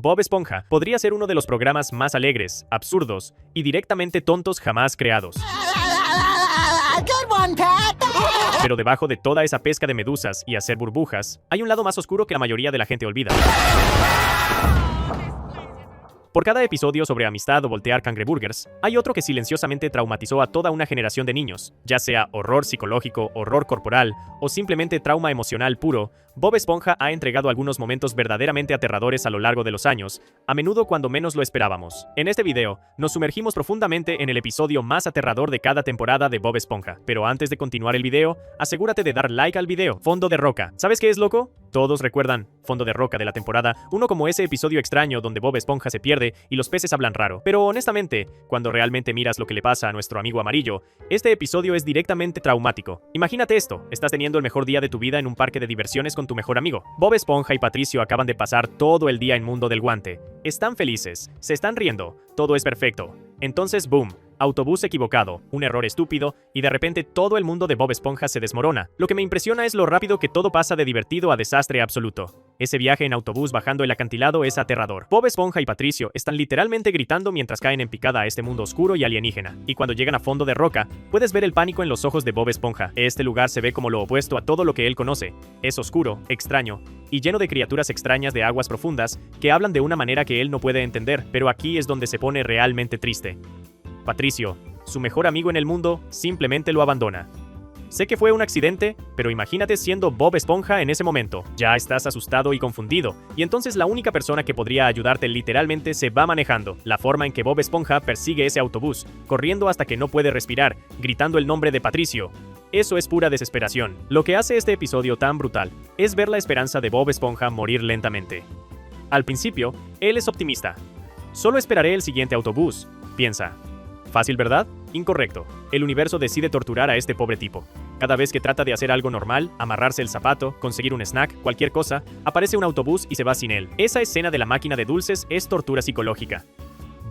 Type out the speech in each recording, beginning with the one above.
Bob Esponja podría ser uno de los programas más alegres, absurdos y directamente tontos jamás creados. Good one, Pat. Pero debajo de toda esa pesca de medusas y hacer burbujas, hay un lado más oscuro que la mayoría de la gente olvida. Por cada episodio sobre amistad o voltear cangreburgers, hay otro que silenciosamente traumatizó a toda una generación de niños, ya sea horror psicológico, horror corporal o simplemente trauma emocional puro. Bob Esponja ha entregado algunos momentos verdaderamente aterradores a lo largo de los años, a menudo cuando menos lo esperábamos. En este video, nos sumergimos profundamente en el episodio más aterrador de cada temporada de Bob Esponja. Pero antes de continuar el video, asegúrate de dar like al video. Fondo de roca. ¿Sabes qué es loco? Todos recuerdan Fondo de roca de la temporada 1 como ese episodio extraño donde Bob Esponja se pierde y los peces hablan raro. Pero honestamente, cuando realmente miras lo que le pasa a nuestro amigo amarillo, este episodio es directamente traumático. Imagínate esto, estás teniendo el mejor día de tu vida en un parque de diversiones con tu mejor amigo. Bob Esponja y Patricio acaban de pasar todo el día en Mundo del Guante. Están felices, se están riendo, todo es perfecto. Entonces, boom. Autobús equivocado, un error estúpido, y de repente todo el mundo de Bob Esponja se desmorona. Lo que me impresiona es lo rápido que todo pasa de divertido a desastre absoluto. Ese viaje en autobús bajando el acantilado es aterrador. Bob Esponja y Patricio están literalmente gritando mientras caen en picada a este mundo oscuro y alienígena. Y cuando llegan a Fondo de roca, puedes ver el pánico en los ojos de Bob Esponja. Este lugar se ve como lo opuesto a todo lo que él conoce. Es oscuro, extraño, y lleno de criaturas extrañas de aguas profundas que hablan de una manera que él no puede entender, pero aquí es donde se pone realmente triste. Patricio, su mejor amigo en el mundo, simplemente lo abandona. Sé que fue un accidente, pero imagínate siendo Bob Esponja en ese momento. Ya estás asustado y confundido, y entonces la única persona que podría ayudarte literalmente se va manejando. La forma en que Bob Esponja persigue ese autobús, corriendo hasta que no puede respirar, gritando el nombre de Patricio. Eso es pura desesperación. Lo que hace este episodio tan brutal es ver la esperanza de Bob Esponja morir lentamente. Al principio, él es optimista. Solo esperaré el siguiente autobús, piensa. ¿Fácil, verdad? Incorrecto. El universo decide torturar a este pobre tipo. Cada vez que trata de hacer algo normal, amarrarse el zapato, conseguir un snack, cualquier cosa, aparece un autobús y se va sin él. Esa escena de la máquina de dulces es tortura psicológica.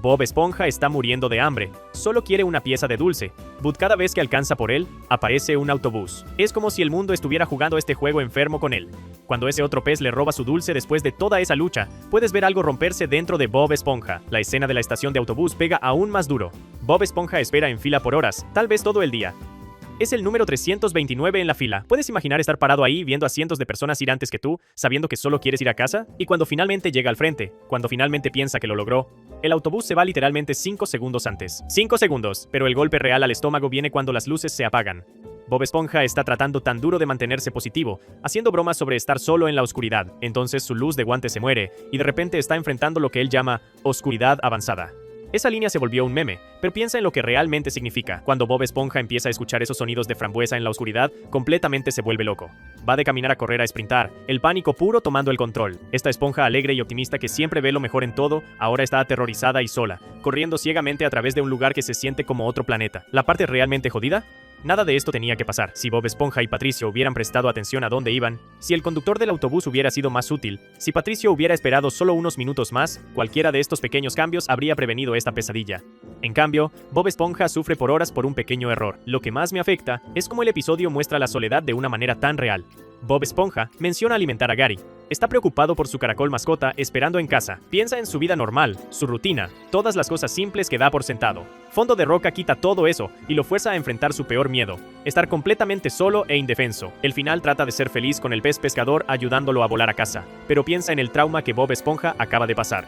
Bob Esponja está muriendo de hambre, solo quiere una pieza de dulce, but cada vez que alcanza por él, aparece un autobús. Es como si el mundo estuviera jugando este juego enfermo con él. Cuando ese otro pez le roba su dulce después de toda esa lucha, puedes ver algo romperse dentro de Bob Esponja. La escena de la estación de autobús pega aún más duro. Bob Esponja espera en fila por horas, tal vez todo el día. Es el número 329 en la fila. ¿Puedes imaginar estar parado ahí viendo a cientos de personas ir antes que tú, sabiendo que solo quieres ir a casa? Y cuando finalmente llega al frente, cuando finalmente piensa que lo logró, el autobús se va literalmente 5 segundos antes. 5 segundos, pero el golpe real al estómago viene cuando las luces se apagan. Bob Esponja está tratando tan duro de mantenerse positivo, haciendo bromas sobre estar solo en la oscuridad. Entonces su luz de guante se muere, y de repente está enfrentando lo que él llama oscuridad avanzada. Esa línea se volvió un meme, pero piensa en lo que realmente significa. Cuando Bob Esponja empieza a escuchar esos sonidos de frambuesa en la oscuridad, completamente se vuelve loco. Va de caminar a correr a sprintar, el pánico puro tomando el control. Esta esponja alegre y optimista que siempre ve lo mejor en todo, ahora está aterrorizada y sola, corriendo ciegamente a través de un lugar que se siente como otro planeta. ¿La parte realmente jodida? Nada de esto tenía que pasar. Si Bob Esponja y Patricio hubieran prestado atención a dónde iban, si el conductor del autobús hubiera sido más útil, si Patricio hubiera esperado solo unos minutos más, cualquiera de estos pequeños cambios habría prevenido esta pesadilla. En cambio, Bob Esponja sufre por horas por un pequeño error. Lo que más me afecta es cómo el episodio muestra la soledad de una manera tan real. Bob Esponja menciona alimentar a Gary. Está preocupado por su caracol mascota esperando en casa. Piensa en su vida normal, su rutina, todas las cosas simples que da por sentado. Fondo de roca quita todo eso y lo fuerza a enfrentar su peor miedo, estar completamente solo e indefenso. El final trata de ser feliz con el pez pescador ayudándolo a volar a casa, pero piensa en el trauma que Bob Esponja acaba de pasar.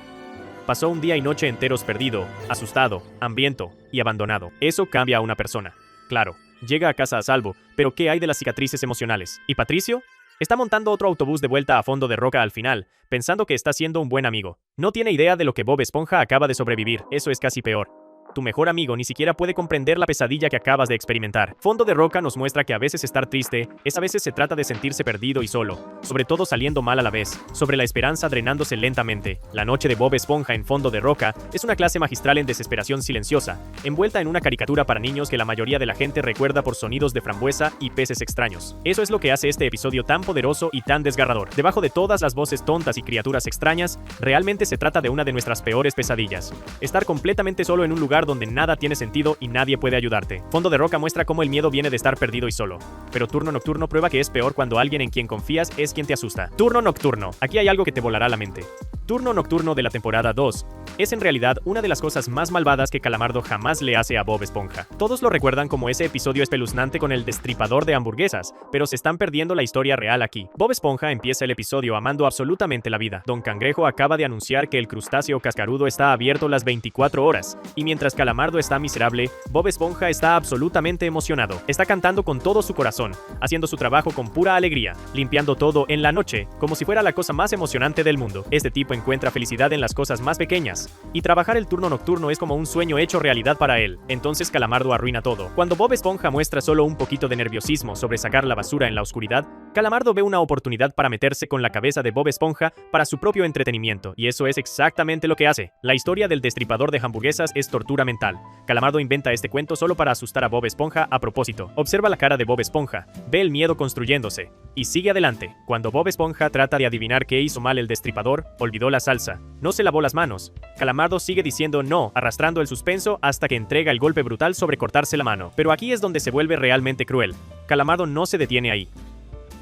Pasó un día y noche enteros perdido, asustado, hambriento y abandonado. Eso cambia a una persona. Claro, llega a casa a salvo, pero ¿qué hay de las cicatrices emocionales? ¿Y Patricio? Está montando otro autobús de vuelta a Fondo de roca al final, pensando que está siendo un buen amigo. No tiene idea de lo que Bob Esponja acaba de sobrevivir. Eso es casi peor. Tu mejor amigo ni siquiera puede comprender la pesadilla que acabas de experimentar. Fondo de roca nos muestra que a veces estar triste a veces se trata de sentirse perdido y solo, sobre todo saliendo mal a la vez, sobre la esperanza drenándose lentamente. La noche de Bob Esponja en Fondo de roca es una clase magistral en desesperación silenciosa, envuelta en una caricatura para niños que la mayoría de la gente recuerda por sonidos de frambuesa y peces extraños. Eso es lo que hace este episodio tan poderoso y tan desgarrador. Debajo de todas las voces tontas y criaturas extrañas, realmente se trata de una de nuestras peores pesadillas. Estar completamente solo en un lugar lugar donde nada tiene sentido y nadie puede ayudarte. Fondo de roca muestra cómo el miedo viene de estar perdido y solo. Pero turno nocturno prueba que es peor cuando alguien en quien confías es quien te asusta. Turno nocturno. Aquí hay algo que te volará la mente. Turno nocturno de la temporada 2 es en realidad una de las cosas más malvadas que Calamardo jamás le hace a Bob Esponja. Todos lo recuerdan como ese episodio espeluznante con el destripador de hamburguesas, pero se están perdiendo la historia real aquí. Bob Esponja empieza el episodio amando absolutamente la vida. Don Cangrejo acaba de anunciar que el crustáceo cascarudo está abierto las 24 horas, y mientras Calamardo está miserable, Bob Esponja está absolutamente emocionado. Está cantando con todo su corazón, haciendo su trabajo con pura alegría, limpiando todo en la noche, como si fuera la cosa más emocionante del mundo. Este tipo encuentra felicidad en las cosas más pequeñas, y trabajar el turno nocturno es como un sueño hecho realidad para él. Entonces Calamardo arruina todo. Cuando Bob Esponja muestra solo un poquito de nerviosismo sobre sacar la basura en la oscuridad, Calamardo ve una oportunidad para meterse con la cabeza de Bob Esponja para su propio entretenimiento, y eso es exactamente lo que hace. La historia del destripador de hamburguesas es tortura mental. Calamardo inventa este cuento solo para asustar a Bob Esponja a propósito. Observa la cara de Bob Esponja, ve el miedo construyéndose, y sigue adelante. Cuando Bob Esponja trata de adivinar qué hizo mal el destripador, olvidó la salsa, no se lavó las manos. Calamardo sigue diciendo no, arrastrando el suspenso hasta que entrega el golpe brutal sobre cortarse la mano. Pero aquí es donde se vuelve realmente cruel. Calamardo no se detiene ahí.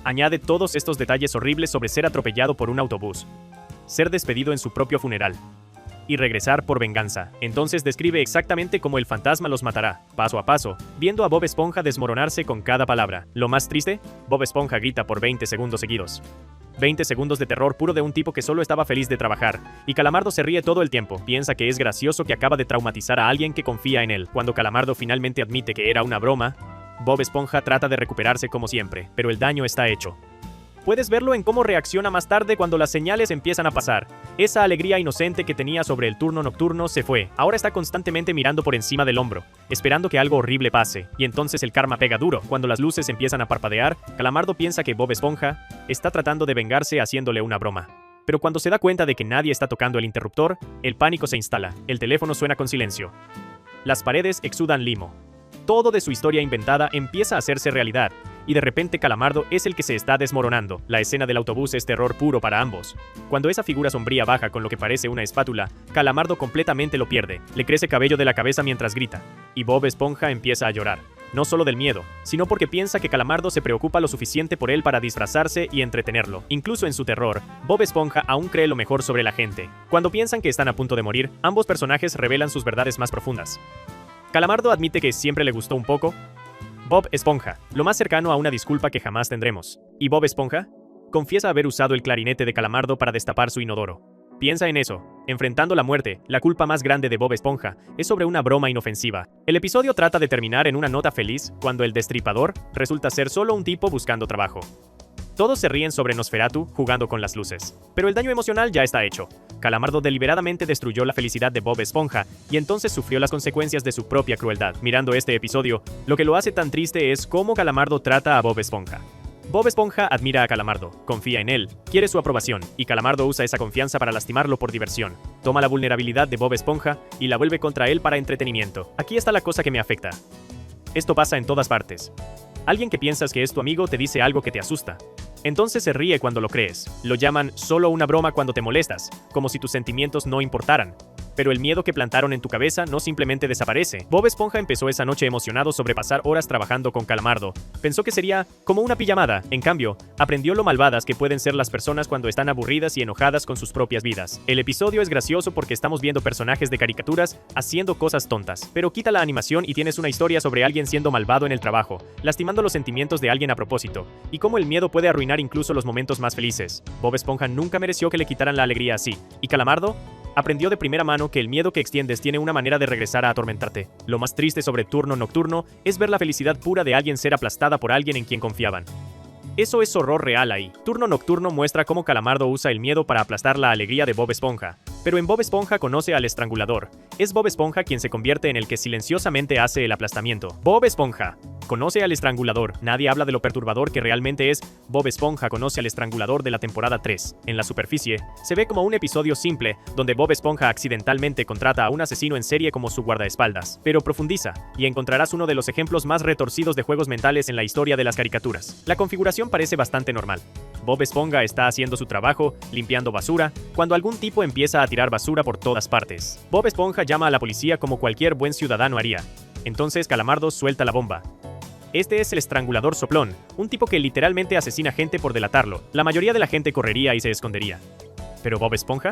Añade todos estos detalles horribles sobre ser atropellado por un autobús, ser despedido en su propio funeral y regresar por venganza. Entonces describe exactamente cómo el fantasma los matará, paso a paso, viendo a Bob Esponja desmoronarse con cada palabra. Lo más triste, Bob Esponja grita por 20 segundos seguidos. 20 segundos de terror puro de un tipo que solo estaba feliz de trabajar, y Calamardo se ríe todo el tiempo. Piensa que es gracioso que acaba de traumatizar a alguien que confía en él. Cuando Calamardo finalmente admite que era una broma, Bob Esponja trata de recuperarse como siempre, pero el daño está hecho. Puedes verlo en cómo reacciona más tarde cuando las señales empiezan a pasar. Esa alegría inocente que tenía sobre el turno nocturno se fue. Ahora está constantemente mirando por encima del hombro, esperando que algo horrible pase, y entonces el karma pega duro. Cuando las luces empiezan a parpadear, Calamardo piensa que Bob Esponja está tratando de vengarse haciéndole una broma. Pero cuando se da cuenta de que nadie está tocando el interruptor, el pánico se instala. El teléfono suena con silencio. Las paredes exudan limo. Todo de su historia inventada empieza a hacerse realidad, y de repente Calamardo es el que se está desmoronando. La escena del autobús es terror puro para ambos. Cuando esa figura sombría baja con lo que parece una espátula, Calamardo completamente lo pierde. Le crece cabello de la cabeza mientras grita, y Bob Esponja empieza a llorar. No solo del miedo, sino porque piensa que Calamardo se preocupa lo suficiente por él para disfrazarse y entretenerlo. Incluso en su terror, Bob Esponja aún cree lo mejor sobre la gente. Cuando piensan que están a punto de morir, ambos personajes revelan sus verdades más profundas. Calamardo admite que siempre le gustó un poco Bob Esponja, lo más cercano a una disculpa que jamás tendremos. ¿Y Bob Esponja? Confiesa haber usado el clarinete de Calamardo para destapar su inodoro. Piensa en eso. Enfrentando la muerte, la culpa más grande de Bob Esponja es sobre una broma inofensiva. El episodio trata de terminar en una nota feliz cuando el destripador resulta ser solo un tipo buscando trabajo. Todos se ríen sobre Nosferatu jugando con las luces. Pero el daño emocional ya está hecho. Calamardo deliberadamente destruyó la felicidad de Bob Esponja y entonces sufrió las consecuencias de su propia crueldad. Mirando este episodio, lo que lo hace tan triste es cómo Calamardo trata a Bob Esponja. Bob Esponja admira a Calamardo, confía en él, quiere su aprobación, y Calamardo usa esa confianza para lastimarlo por diversión. Toma la vulnerabilidad de Bob Esponja y la vuelve contra él para entretenimiento. Aquí está la cosa que me afecta. Esto pasa en todas partes. Alguien que piensas que es tu amigo te dice algo que te asusta. Entonces se ríe cuando lo crees. Lo llaman solo una broma cuando te molestas, como si tus sentimientos no importaran. Pero el miedo que plantaron en tu cabeza no simplemente desaparece. Bob Esponja empezó esa noche emocionado sobre pasar horas trabajando con Calamardo. Pensó que sería como una pijamada. En cambio, aprendió lo malvadas que pueden ser las personas cuando están aburridas y enojadas con sus propias vidas. El episodio es gracioso porque estamos viendo personajes de caricaturas haciendo cosas tontas. Pero quita la animación y tienes una historia sobre alguien siendo malvado en el trabajo, lastimando los sentimientos de alguien a propósito, y cómo el miedo puede arruinar incluso los momentos más felices. Bob Esponja nunca mereció que le quitaran la alegría así. ¿Y Calamardo? Aprendió de primera mano que el miedo que extiendes tiene una manera de regresar a atormentarte. Lo más triste sobre Turno Nocturno es ver la felicidad pura de alguien ser aplastada por alguien en quien confiaban. Eso es horror real ahí. Turno Nocturno muestra cómo Calamardo usa el miedo para aplastar la alegría de Bob Esponja. Pero en Bob Esponja conoce al estrangulador. Es Bob Esponja quien se convierte en el que silenciosamente hace el aplastamiento. Bob Esponja conoce al estrangulador. Nadie habla de lo perturbador que realmente es. Bob Esponja conoce al estrangulador de la temporada 3. En la superficie, se ve como un episodio simple, donde Bob Esponja accidentalmente contrata a un asesino en serie como su guardaespaldas. Pero profundiza, y encontrarás uno de los ejemplos más retorcidos de juegos mentales en la historia de las caricaturas. La configuración parece bastante normal. Bob Esponja está haciendo su trabajo, limpiando basura, cuando algún tipo empieza a tirar basura por todas partes. Bob Esponja llama a la policía como cualquier buen ciudadano haría. Entonces Calamardo suelta la bomba. Este es el estrangulador soplón, un tipo que literalmente asesina gente por delatarlo. La mayoría de la gente correría y se escondería. ¿Pero Bob Esponja?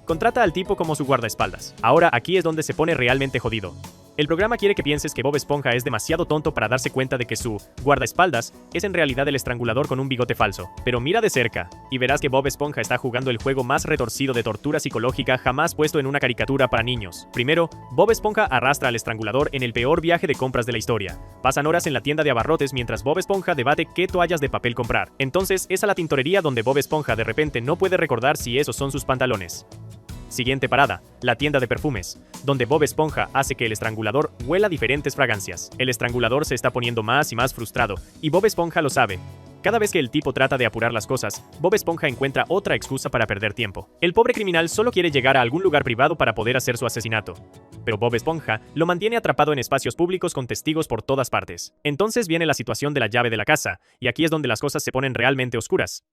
Contrata al tipo como su guardaespaldas. Ahora aquí es donde se pone realmente jodido. El programa quiere que pienses que Bob Esponja es demasiado tonto para darse cuenta de que su guardaespaldas es en realidad el estrangulador con un bigote falso. Pero mira de cerca, y verás que Bob Esponja está jugando el juego más retorcido de tortura psicológica jamás puesto en una caricatura para niños. Primero, Bob Esponja arrastra al estrangulador en el peor viaje de compras de la historia. Pasan horas en la tienda de abarrotes mientras Bob Esponja debate qué toallas de papel comprar. Entonces es a la tintorería donde Bob Esponja de repente no puede recordar si esos son sus pantalones. Siguiente parada, la tienda de perfumes, donde Bob Esponja hace que el estrangulador huela diferentes fragancias. El estrangulador se está poniendo más y más frustrado, y Bob Esponja lo sabe. Cada vez que el tipo trata de apurar las cosas, Bob Esponja encuentra otra excusa para perder tiempo. El pobre criminal solo quiere llegar a algún lugar privado para poder hacer su asesinato. Pero Bob Esponja lo mantiene atrapado en espacios públicos con testigos por todas partes. Entonces viene la situación de la llave de la casa, y aquí es donde las cosas se ponen realmente oscuras.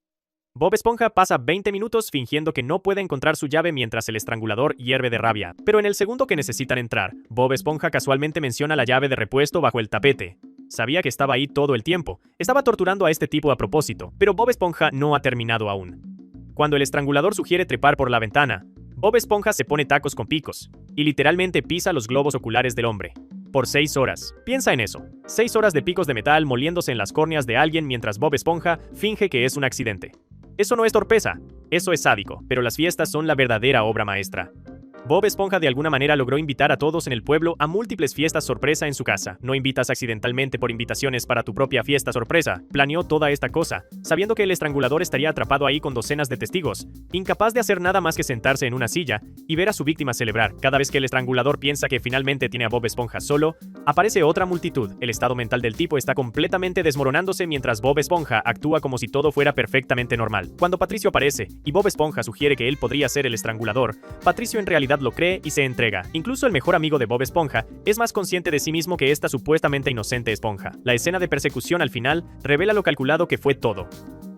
Bob Esponja pasa 20 minutos fingiendo que no puede encontrar su llave mientras el estrangulador hierve de rabia. Pero en el segundo que necesitan entrar, Bob Esponja casualmente menciona la llave de repuesto bajo el tapete. Sabía que estaba ahí todo el tiempo. Estaba torturando a este tipo a propósito, pero Bob Esponja no ha terminado aún. Cuando el estrangulador sugiere trepar por la ventana, Bob Esponja se pone tacos con picos y literalmente pisa los globos oculares del hombre. Por 6 horas. Piensa en eso. 6 horas de picos de metal moliéndose en las córneas de alguien mientras Bob Esponja finge que es un accidente. Eso no es torpeza, eso es sádico, pero las fiestas son la verdadera obra maestra. Bob Esponja de alguna manera logró invitar a todos en el pueblo a múltiples fiestas sorpresa en su casa. No invitas accidentalmente por invitaciones para tu propia fiesta sorpresa. Planeó toda esta cosa, sabiendo que el estrangulador estaría atrapado ahí con docenas de testigos, incapaz de hacer nada más que sentarse en una silla y ver a su víctima celebrar. Cada vez que el estrangulador piensa que finalmente tiene a Bob Esponja solo, aparece otra multitud. El estado mental del tipo está completamente desmoronándose mientras Bob Esponja actúa como si todo fuera perfectamente normal. Cuando Patricio aparece y Bob Esponja sugiere que él podría ser el estrangulador, Patricio en realidad lo cree y se entrega. Incluso el mejor amigo de Bob Esponja es más consciente de sí mismo que esta supuestamente inocente esponja. La escena de persecución al final revela lo calculado que fue todo.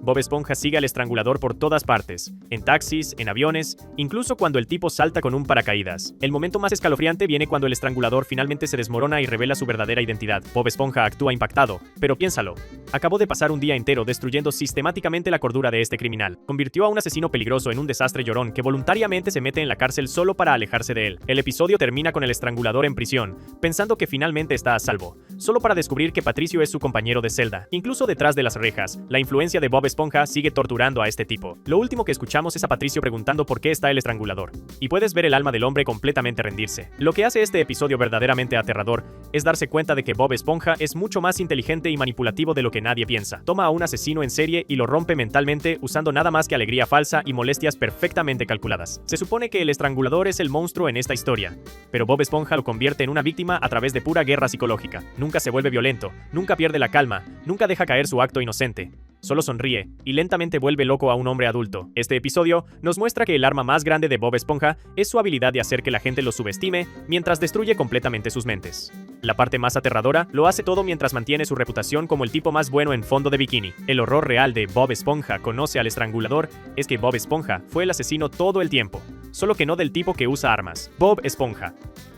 Bob Esponja sigue al estrangulador por todas partes, en taxis, en aviones, incluso cuando el tipo salta con un paracaídas. El momento más escalofriante viene cuando el estrangulador finalmente se desmorona y revela su verdadera identidad. Bob Esponja actúa impactado, pero piénsalo. Acabó de pasar un día entero destruyendo sistemáticamente la cordura de este criminal. Convirtió a un asesino peligroso en un desastre llorón que voluntariamente se mete en la cárcel solo para alejarse de él. El episodio termina con el estrangulador en prisión, pensando que finalmente está a salvo, solo para descubrir que Patricio es su compañero de celda. Incluso detrás de las rejas, la influencia de Bob Esponja sigue torturando a este tipo. Lo último que escuchamos es a Patricio preguntando por qué está el estrangulador. Y puedes ver el alma del hombre completamente rendirse. Lo que hace este episodio verdaderamente aterrador es darse cuenta de que Bob Esponja es mucho más inteligente y manipulativo de lo que nadie piensa. Toma a un asesino en serie y lo rompe mentalmente usando nada más que alegría falsa y molestias perfectamente calculadas. Se supone que el estrangulador es el monstruo en esta historia, pero Bob Esponja lo convierte en una víctima a través de pura guerra psicológica. Nunca se vuelve violento, nunca pierde la calma, nunca deja caer su acto inocente. Solo sonríe y lentamente vuelve loco a un hombre adulto. Este episodio nos muestra que el arma más grande de Bob Esponja es su habilidad de hacer que la gente lo subestime mientras destruye completamente sus mentes. La parte más aterradora lo hace todo mientras mantiene su reputación como el tipo más bueno en fondo de bikini. El horror real de Bob Esponja conoce al estrangulador es que Bob Esponja fue el asesino todo el tiempo, solo que no del tipo que usa armas. Bob Esponja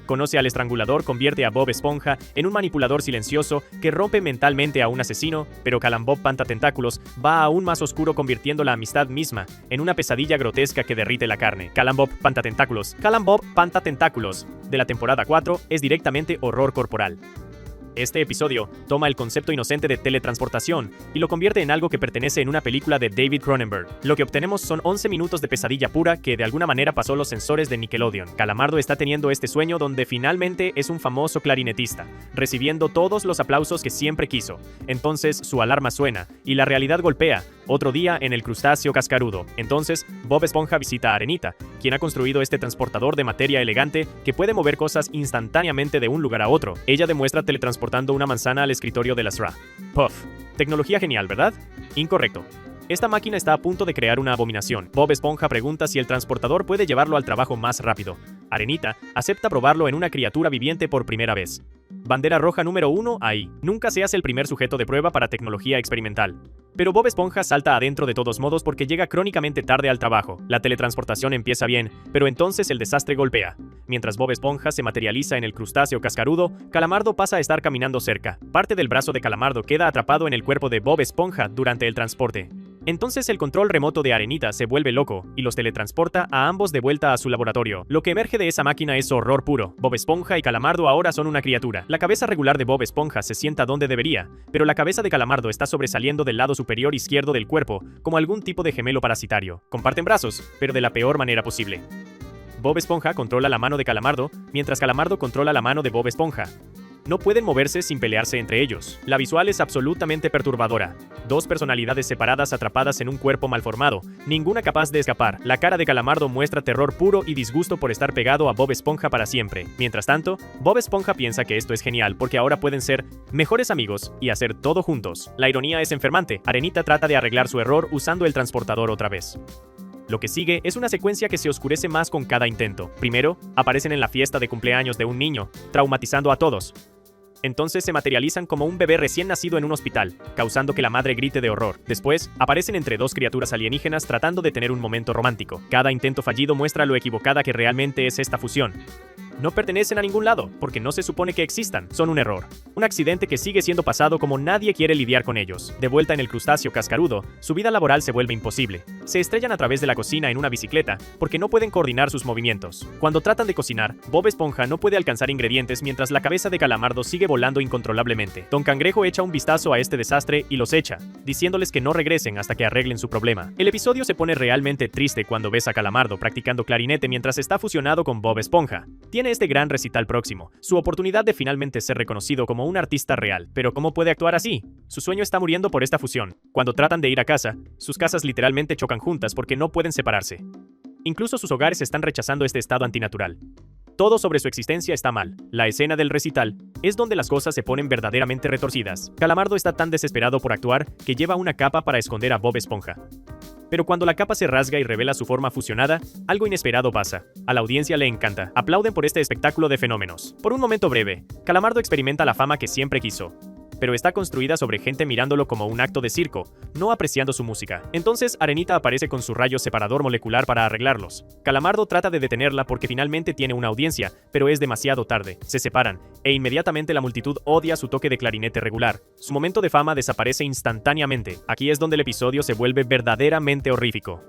conoce al estrangulador, convierte a Bob Esponja en un manipulador silencioso que rompe mentalmente a un asesino, pero Calambob Pantatentáculos va aún más oscuro convirtiendo la amistad misma en una pesadilla grotesca que derrite la carne. Calambob Pantatentáculos de la temporada 4 es directamente horror corporal. Este episodio toma el concepto inocente de teletransportación y lo convierte en algo que pertenece en una película de David Cronenberg. Lo que obtenemos son 11 minutos de pesadilla pura que de alguna manera pasó los sensores de Nickelodeon. Calamardo está teniendo este sueño donde finalmente es un famoso clarinetista, recibiendo todos los aplausos que siempre quiso. Entonces su alarma suena y la realidad golpea. Otro día en el crustáceo cascarudo. Entonces Bob Esponja visita a Arenita, quien ha construido este transportador de materia elegante que puede mover cosas instantáneamente de un lugar a otro. Ella demuestra teletransportando una manzana al escritorio de la SRA. Puff. Tecnología genial, ¿verdad? Incorrecto. Esta máquina está a punto de crear una abominación. Bob Esponja pregunta si el transportador puede llevarlo al trabajo más rápido. Arenita acepta probarlo en una criatura viviente por primera vez. Bandera roja número 1 ahí. Nunca se hace el primer sujeto de prueba para tecnología experimental. Pero Bob Esponja salta adentro de todos modos porque llega crónicamente tarde al trabajo. La teletransportación empieza bien, pero entonces el desastre golpea. Mientras Bob Esponja se materializa en el crustáceo cascarudo, Calamardo pasa a estar caminando cerca. Parte del brazo de Calamardo queda atrapado en el cuerpo de Bob Esponja durante el transporte. Entonces el control remoto de Arenita se vuelve loco y los teletransporta a ambos de vuelta a su laboratorio. Lo que emerge de esa máquina es horror puro. Bob Esponja y Calamardo ahora son una criatura. La cabeza regular de Bob Esponja se sienta donde debería, pero la cabeza de Calamardo está sobresaliendo del lado superior izquierdo del cuerpo, como algún tipo de gemelo parasitario. Comparten brazos, pero de la peor manera posible. Bob Esponja controla la mano de Calamardo, mientras Calamardo controla la mano de Bob Esponja. No pueden moverse sin pelearse entre ellos. La visual es absolutamente perturbadora. Dos personalidades separadas atrapadas en un cuerpo malformado, ninguna capaz de escapar. La cara de Calamardo muestra terror puro y disgusto por estar pegado a Bob Esponja para siempre. Mientras tanto, Bob Esponja piensa que esto es genial porque ahora pueden ser mejores amigos y hacer todo juntos. La ironía es enfermante. Arenita trata de arreglar su error usando el transportador otra vez. Lo que sigue es una secuencia que se oscurece más con cada intento. Primero, aparecen en la fiesta de cumpleaños de un niño, traumatizando a todos. Entonces se materializan como un bebé recién nacido en un hospital, causando que la madre grite de horror. Después, aparecen entre dos criaturas alienígenas tratando de tener un momento romántico. Cada intento fallido muestra lo equivocada que realmente es esta fusión. No pertenecen a ningún lado, porque no se supone que existan, son un error. Un accidente que sigue siendo pasado como nadie quiere lidiar con ellos. De vuelta en el crustáceo cascarudo, su vida laboral se vuelve imposible. Se estrellan a través de la cocina en una bicicleta, porque no pueden coordinar sus movimientos. Cuando tratan de cocinar, Bob Esponja no puede alcanzar ingredientes mientras la cabeza de Calamardo sigue volando incontrolablemente. Don Cangrejo echa un vistazo a este desastre y los echa, diciéndoles que no regresen hasta que arreglen su problema. El episodio se pone realmente triste cuando ves a Calamardo practicando clarinete mientras está fusionado con Bob Esponja. Tiene este gran recital próximo, su oportunidad de finalmente ser reconocido como un artista real. Pero ¿cómo puede actuar así? Su sueño está muriendo por esta fusión. Cuando tratan de ir a casa, sus casas literalmente chocan juntas porque no pueden separarse. Incluso sus hogares están rechazando este estado antinatural. Todo sobre su existencia está mal. La escena del recital es donde las cosas se ponen verdaderamente retorcidas. Calamardo está tan desesperado por actuar que lleva una capa para esconder a Bob Esponja. Pero cuando la capa se rasga y revela su forma fusionada, algo inesperado pasa. A la audiencia le encanta. Aplauden por este espectáculo de fenómenos. Por un momento breve, Calamardo experimenta la fama que siempre quiso. Pero está construida sobre gente mirándolo como un acto de circo, no apreciando su música. Entonces Arenita aparece con su rayo separador molecular para arreglarlos. Calamardo trata de detenerla porque finalmente tiene una audiencia, pero es demasiado tarde. Se separan, e inmediatamente la multitud odia su toque de clarinete regular. Su momento de fama desaparece instantáneamente. Aquí es donde el episodio se vuelve verdaderamente horrífico.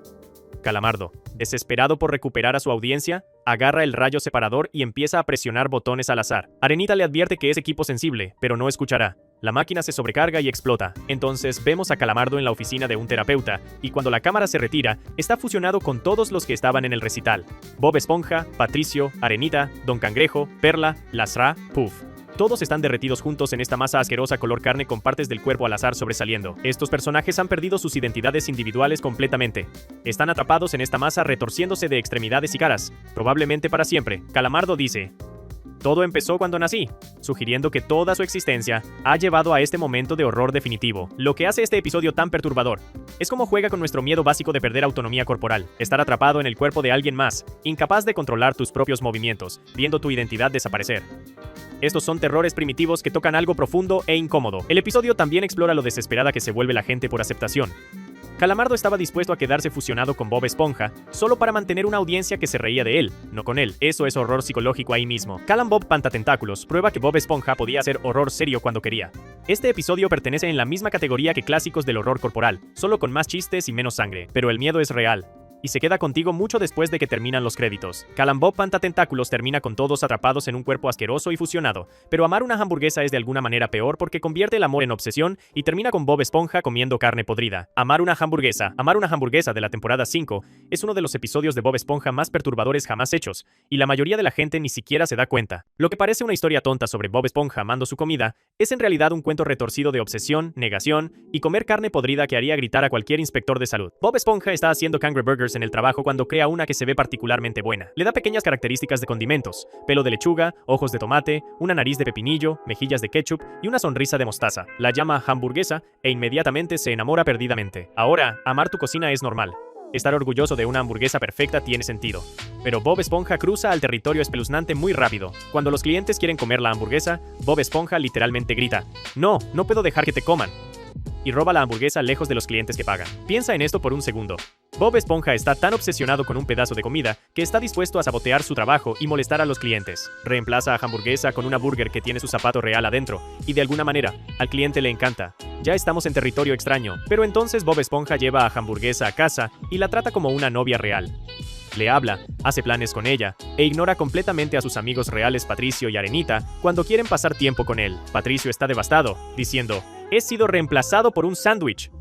Calamardo, desesperado por recuperar a su audiencia, agarra el rayo separador y empieza a presionar botones al azar. Arenita le advierte que es equipo sensible, pero no escuchará. La máquina se sobrecarga y explota. Entonces vemos a Calamardo en la oficina de un terapeuta, y cuando la cámara se retira, está fusionado con todos los que estaban en el recital. Bob Esponja, Patricio, Arenita, Don Cangrejo, Perla, Lazra, Puff. Todos están derretidos juntos en esta masa asquerosa color carne con partes del cuerpo al azar sobresaliendo. Estos personajes han perdido sus identidades individuales completamente. Están atrapados en esta masa retorciéndose de extremidades y caras, probablemente para siempre. Calamardo dice: todo empezó cuando nací, sugiriendo que toda su existencia ha llevado a este momento de horror definitivo. Lo que hace este episodio tan perturbador es cómo juega con nuestro miedo básico de perder autonomía corporal, estar atrapado en el cuerpo de alguien más, incapaz de controlar tus propios movimientos, viendo tu identidad desaparecer. Estos son terrores primitivos que tocan algo profundo e incómodo. El episodio también explora lo desesperada que se vuelve la gente por aceptación. Calamardo estaba dispuesto a quedarse fusionado con Bob Esponja solo para mantener una audiencia que se reía de él, no con él. Eso es horror psicológico ahí mismo. Bob Pantatentáculos prueba que Bob Esponja podía hacer horror serio cuando quería. Este episodio pertenece en la misma categoría que clásicos del horror corporal, solo con más chistes y menos sangre, pero el miedo es real. Y se queda contigo mucho después de que terminan los créditos. Bob Pantatentáculos termina con todos atrapados en un cuerpo asqueroso y fusionado, pero amar una hamburguesa es de alguna manera peor porque convierte el amor en obsesión y termina con Bob Esponja comiendo carne podrida. Amar una hamburguesa de la temporada 5 es uno de los episodios de Bob Esponja más perturbadores jamás hechos, y la mayoría de la gente ni siquiera se da cuenta. Lo que parece una historia tonta sobre Bob Esponja amando su comida es en realidad un cuento retorcido de obsesión, negación y comer carne podrida que haría gritar a cualquier inspector de salud. Bob Esponja está haciendo Cangreburgers en el trabajo cuando crea una que se ve particularmente buena. Le da pequeñas características de condimentos: pelo de lechuga, ojos de tomate, una nariz de pepinillo, mejillas de ketchup y una sonrisa de mostaza. La llama hamburguesa e inmediatamente se enamora perdidamente. Ahora, amar tu cocina es normal. Estar orgulloso de una hamburguesa perfecta tiene sentido. Pero Bob Esponja cruza al territorio espeluznante muy rápido. Cuando los clientes quieren comer la hamburguesa, Bob Esponja literalmente grita: no puedo dejar que te coman. y roba la hamburguesa lejos de los clientes que pagan. Piensa en esto por un segundo. Bob Esponja está tan obsesionado con un pedazo de comida que está dispuesto a sabotear su trabajo y molestar a los clientes. Reemplaza a hamburguesa con una burger que tiene su zapato real adentro, y de alguna manera, al cliente le encanta. Ya estamos en territorio extraño, pero entonces Bob Esponja lleva a hamburguesa a casa y la trata como una novia real. Le habla, hace planes con ella, e ignora completamente a sus amigos reales Patricio y Arenita cuando quieren pasar tiempo con él. Patricio está devastado, diciendo, «He sido reemplazado por un sándwich».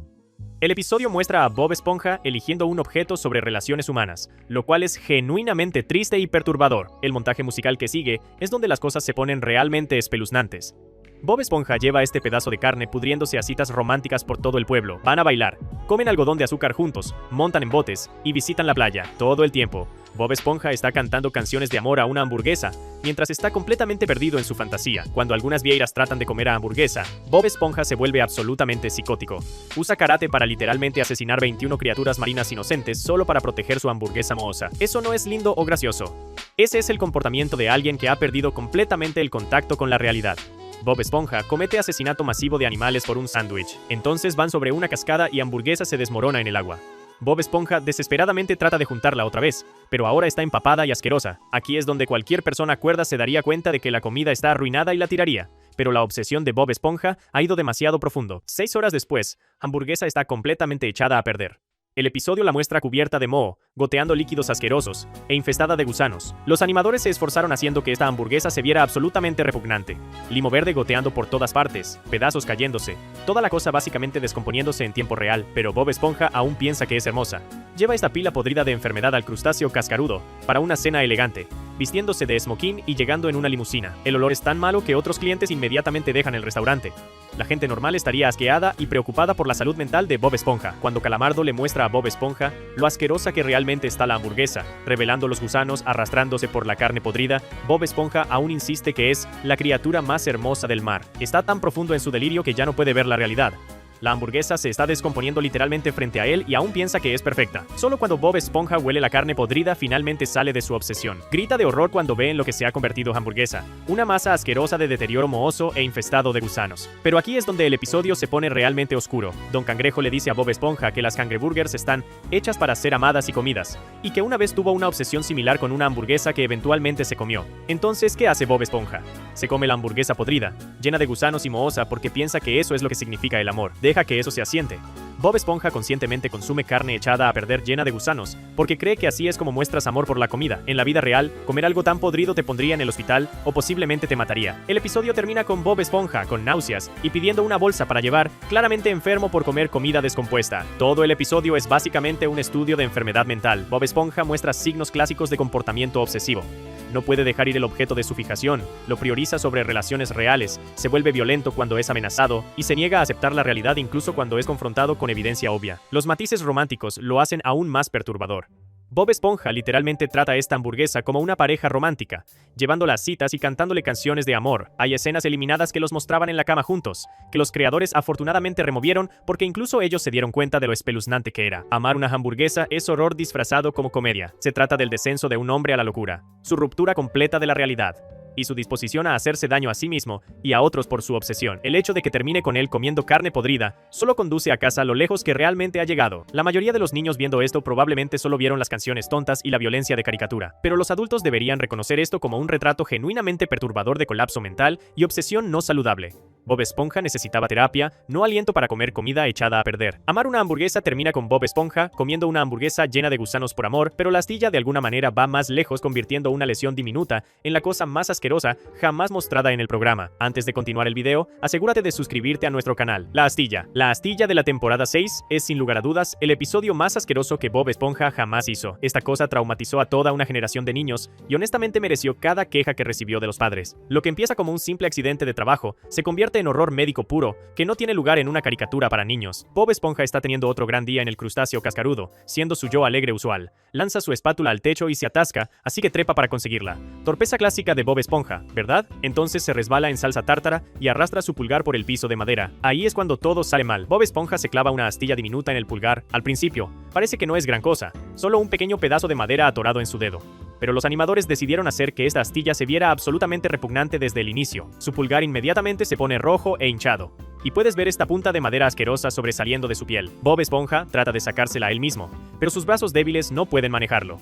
El episodio muestra a Bob Esponja eligiendo un objeto sobre relaciones humanas, lo cual es genuinamente triste y perturbador. El montaje musical que sigue es donde las cosas se ponen realmente espeluznantes. Bob Esponja lleva este pedazo de carne pudriéndose a citas románticas por todo el pueblo. Van a bailar, comen algodón de azúcar juntos, montan en botes y visitan la playa todo el tiempo. Bob Esponja está cantando canciones de amor a una hamburguesa, mientras está completamente perdido en su fantasía. Cuando algunas vieiras tratan de comer a hamburguesa, Bob Esponja se vuelve absolutamente psicótico. Usa karate para literalmente asesinar 21 criaturas marinas inocentes solo para proteger su hamburguesa mohosa. Eso no es lindo o gracioso. Ese es el comportamiento de alguien que ha perdido completamente el contacto con la realidad. Bob Esponja comete asesinato masivo de animales por un sándwich. Entonces van sobre una cascada y hamburguesa se desmorona en el agua. Bob Esponja desesperadamente trata de juntarla otra vez, pero ahora está empapada y asquerosa. Aquí es donde cualquier persona cuerda se daría cuenta de que la comida está arruinada y la tiraría. Pero la obsesión de Bob Esponja ha ido demasiado profundo. 6 horas después, hamburguesa está completamente echada a perder. El episodio la muestra cubierta de moho, goteando líquidos asquerosos, e infestada de gusanos. Los animadores se esforzaron haciendo que esta hamburguesa se viera absolutamente repugnante. Limo verde goteando por todas partes, pedazos cayéndose, toda la cosa básicamente descomponiéndose en tiempo real, pero Bob Esponja aún piensa que es hermosa. Lleva esta pila podrida de enfermedad al crustáceo cascarudo, para una cena elegante, vistiéndose de smoking y llegando en una limusina. El olor es tan malo que otros clientes inmediatamente dejan el restaurante. La gente normal estaría asqueada y preocupada por la salud mental de Bob Esponja. Cuando Calamardo le muestra a Bob Esponja lo asquerosa que realmente está la hamburguesa, revelando los gusanos arrastrándose por la carne podrida, Bob Esponja aún insiste que es la criatura más hermosa del mar. Está tan profundo en su delirio que ya no puede ver la realidad. La hamburguesa se está descomponiendo literalmente frente a él y aún piensa que es perfecta. Solo cuando Bob Esponja huele la carne podrida finalmente sale de su obsesión. Grita de horror cuando ve en lo que se ha convertido hamburguesa, una masa asquerosa de deterioro mohoso e infestado de gusanos. Pero aquí es donde el episodio se pone realmente oscuro. Don Cangrejo le dice a Bob Esponja que las cangreburgers están hechas para ser amadas y comidas, y que una vez tuvo una obsesión similar con una hamburguesa que eventualmente se comió. Entonces, ¿qué hace Bob Esponja? Se come la hamburguesa podrida, llena de gusanos y mohosa porque piensa que eso es lo que significa el amor. Deja que eso se asiente. Bob Esponja conscientemente consume carne echada a perder llena de gusanos, porque cree que así es como muestras amor por la comida. En la vida real, comer algo tan podrido te pondría en el hospital o posiblemente te mataría. El episodio termina con Bob Esponja con náuseas y pidiendo una bolsa para llevar, claramente enfermo por comer comida descompuesta. Todo el episodio es básicamente un estudio de enfermedad mental. Bob Esponja muestra signos clásicos de comportamiento obsesivo. No puede dejar ir el objeto de su fijación, lo prioriza sobre relaciones reales, se vuelve violento cuando es amenazado y se niega a aceptar la realidad incluso cuando es confrontado con evidencia obvia. Los matices románticos lo hacen aún más perturbador. Bob Esponja literalmente trata a esta hamburguesa como una pareja romántica, llevándola a citas y cantándole canciones de amor. Hay escenas eliminadas que los mostraban en la cama juntos, que los creadores afortunadamente removieron porque incluso ellos se dieron cuenta de lo espeluznante que era. Amar una hamburguesa es horror disfrazado como comedia. Se trata del descenso de un hombre a la locura, su ruptura completa de la realidad, y su disposición a hacerse daño a sí mismo y a otros por su obsesión. El hecho de que termine con él comiendo carne podrida solo conduce a casa lo lejos que realmente ha llegado. La mayoría de los niños viendo esto probablemente solo vieron las canciones tontas y la violencia de caricatura, pero los adultos deberían reconocer esto como un retrato genuinamente perturbador de colapso mental y obsesión no saludable. Bob Esponja necesitaba terapia, no aliento para comer comida echada a perder. Amar una hamburguesa termina con Bob Esponja comiendo una hamburguesa llena de gusanos por amor, pero la astilla de alguna manera va más lejos convirtiendo una lesión diminuta en la cosa más asquerosa jamás mostrada en el programa. Antes de continuar el video, asegúrate de suscribirte a nuestro canal. La astilla. La astilla de la temporada 6 es sin lugar a dudas el episodio más asqueroso que Bob Esponja jamás hizo. Esta cosa traumatizó a toda una generación de niños y honestamente mereció cada queja que recibió de los padres. Lo que empieza como un simple accidente de trabajo se convierte en horror médico puro, que no tiene lugar en una caricatura para niños. Bob Esponja está teniendo otro gran día en el crustáceo cascarudo, siendo su yo alegre usual. Lanza su espátula al techo y se atasca, así que trepa para conseguirla. Torpeza clásica de Bob Esponja, ¿verdad? Entonces se resbala en salsa tártara y arrastra su pulgar por el piso de madera. Ahí es cuando todo sale mal. Bob Esponja se clava una astilla diminuta en el pulgar. Al principio, parece que no es gran cosa, solo un pequeño pedazo de madera atorado en su dedo. Pero los animadores decidieron hacer que esta astilla se viera absolutamente repugnante desde el inicio. Su pulgar inmediatamente se pone rojo e hinchado. y puedes ver esta punta de madera asquerosa sobresaliendo de su piel. Bob Esponja trata de sacársela él mismo, pero sus brazos débiles no pueden manejarlo.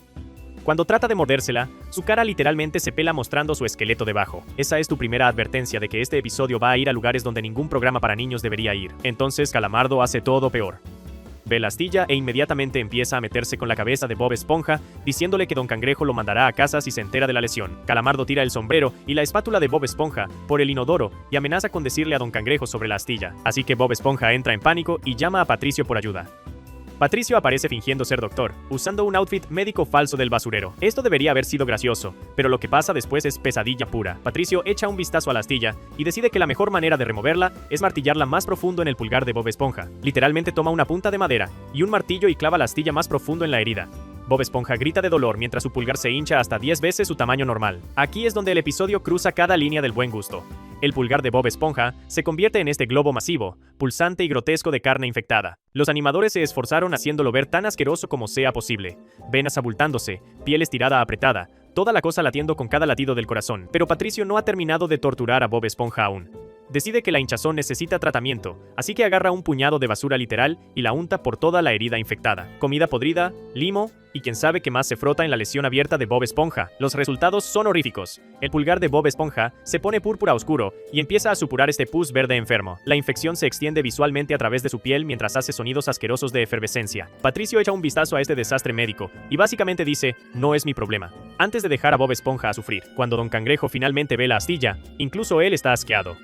Cuando trata de mordérsela, su cara literalmente se pela mostrando su esqueleto debajo. Esa es tu primera advertencia de que este episodio va a ir a lugares donde ningún programa para niños debería ir. Entonces Calamardo hace todo peor. Ve la astilla e inmediatamente empieza a meterse con la cabeza de Bob Esponja, diciéndole que Don Cangrejo lo mandará a casa si se entera de la lesión. Calamardo tira el sombrero y la espátula de Bob Esponja por el inodoro y amenaza con decirle a Don Cangrejo sobre la astilla. Así que Bob Esponja entra en pánico y llama a Patricio por ayuda. Patricio aparece fingiendo ser doctor, usando un outfit médico falso del basurero. Esto debería haber sido gracioso, pero lo que pasa después es pesadilla pura. Patricio echa un vistazo a la astilla y decide que la mejor manera de removerla es martillarla más profundo en el pulgar de Bob Esponja. Literalmente toma una punta de madera y un martillo y clava la astilla más profundo en la herida. Bob Esponja grita de dolor mientras su pulgar se hincha hasta 10 veces su tamaño normal. Aquí es donde el episodio cruza cada línea del buen gusto. El pulgar de Bob Esponja se convierte en este globo masivo, pulsante y grotesco de carne infectada. Los animadores se esforzaron haciéndolo ver tan asqueroso como sea posible. Venas abultándose, piel estirada apretada, toda la cosa latiendo con cada latido del corazón. Pero Patricio no ha terminado de torturar a Bob Esponja aún. Decide que la hinchazón necesita tratamiento, así que agarra un puñado de basura literal y la unta por toda la herida infectada. Comida podrida, limo y quién sabe qué más se frota en la lesión abierta de Bob Esponja. Los resultados son horríficos. El pulgar de Bob Esponja se pone púrpura oscuro y empieza a supurar este pus verde enfermo. La infección se extiende visualmente a través de su piel mientras hace sonidos asquerosos de efervescencia. Patricio echa un vistazo a este desastre médico y básicamente dice, no es mi problema, antes de dejar a Bob Esponja a sufrir. Cuando Don Cangrejo finalmente ve la astilla, incluso él está asqueado.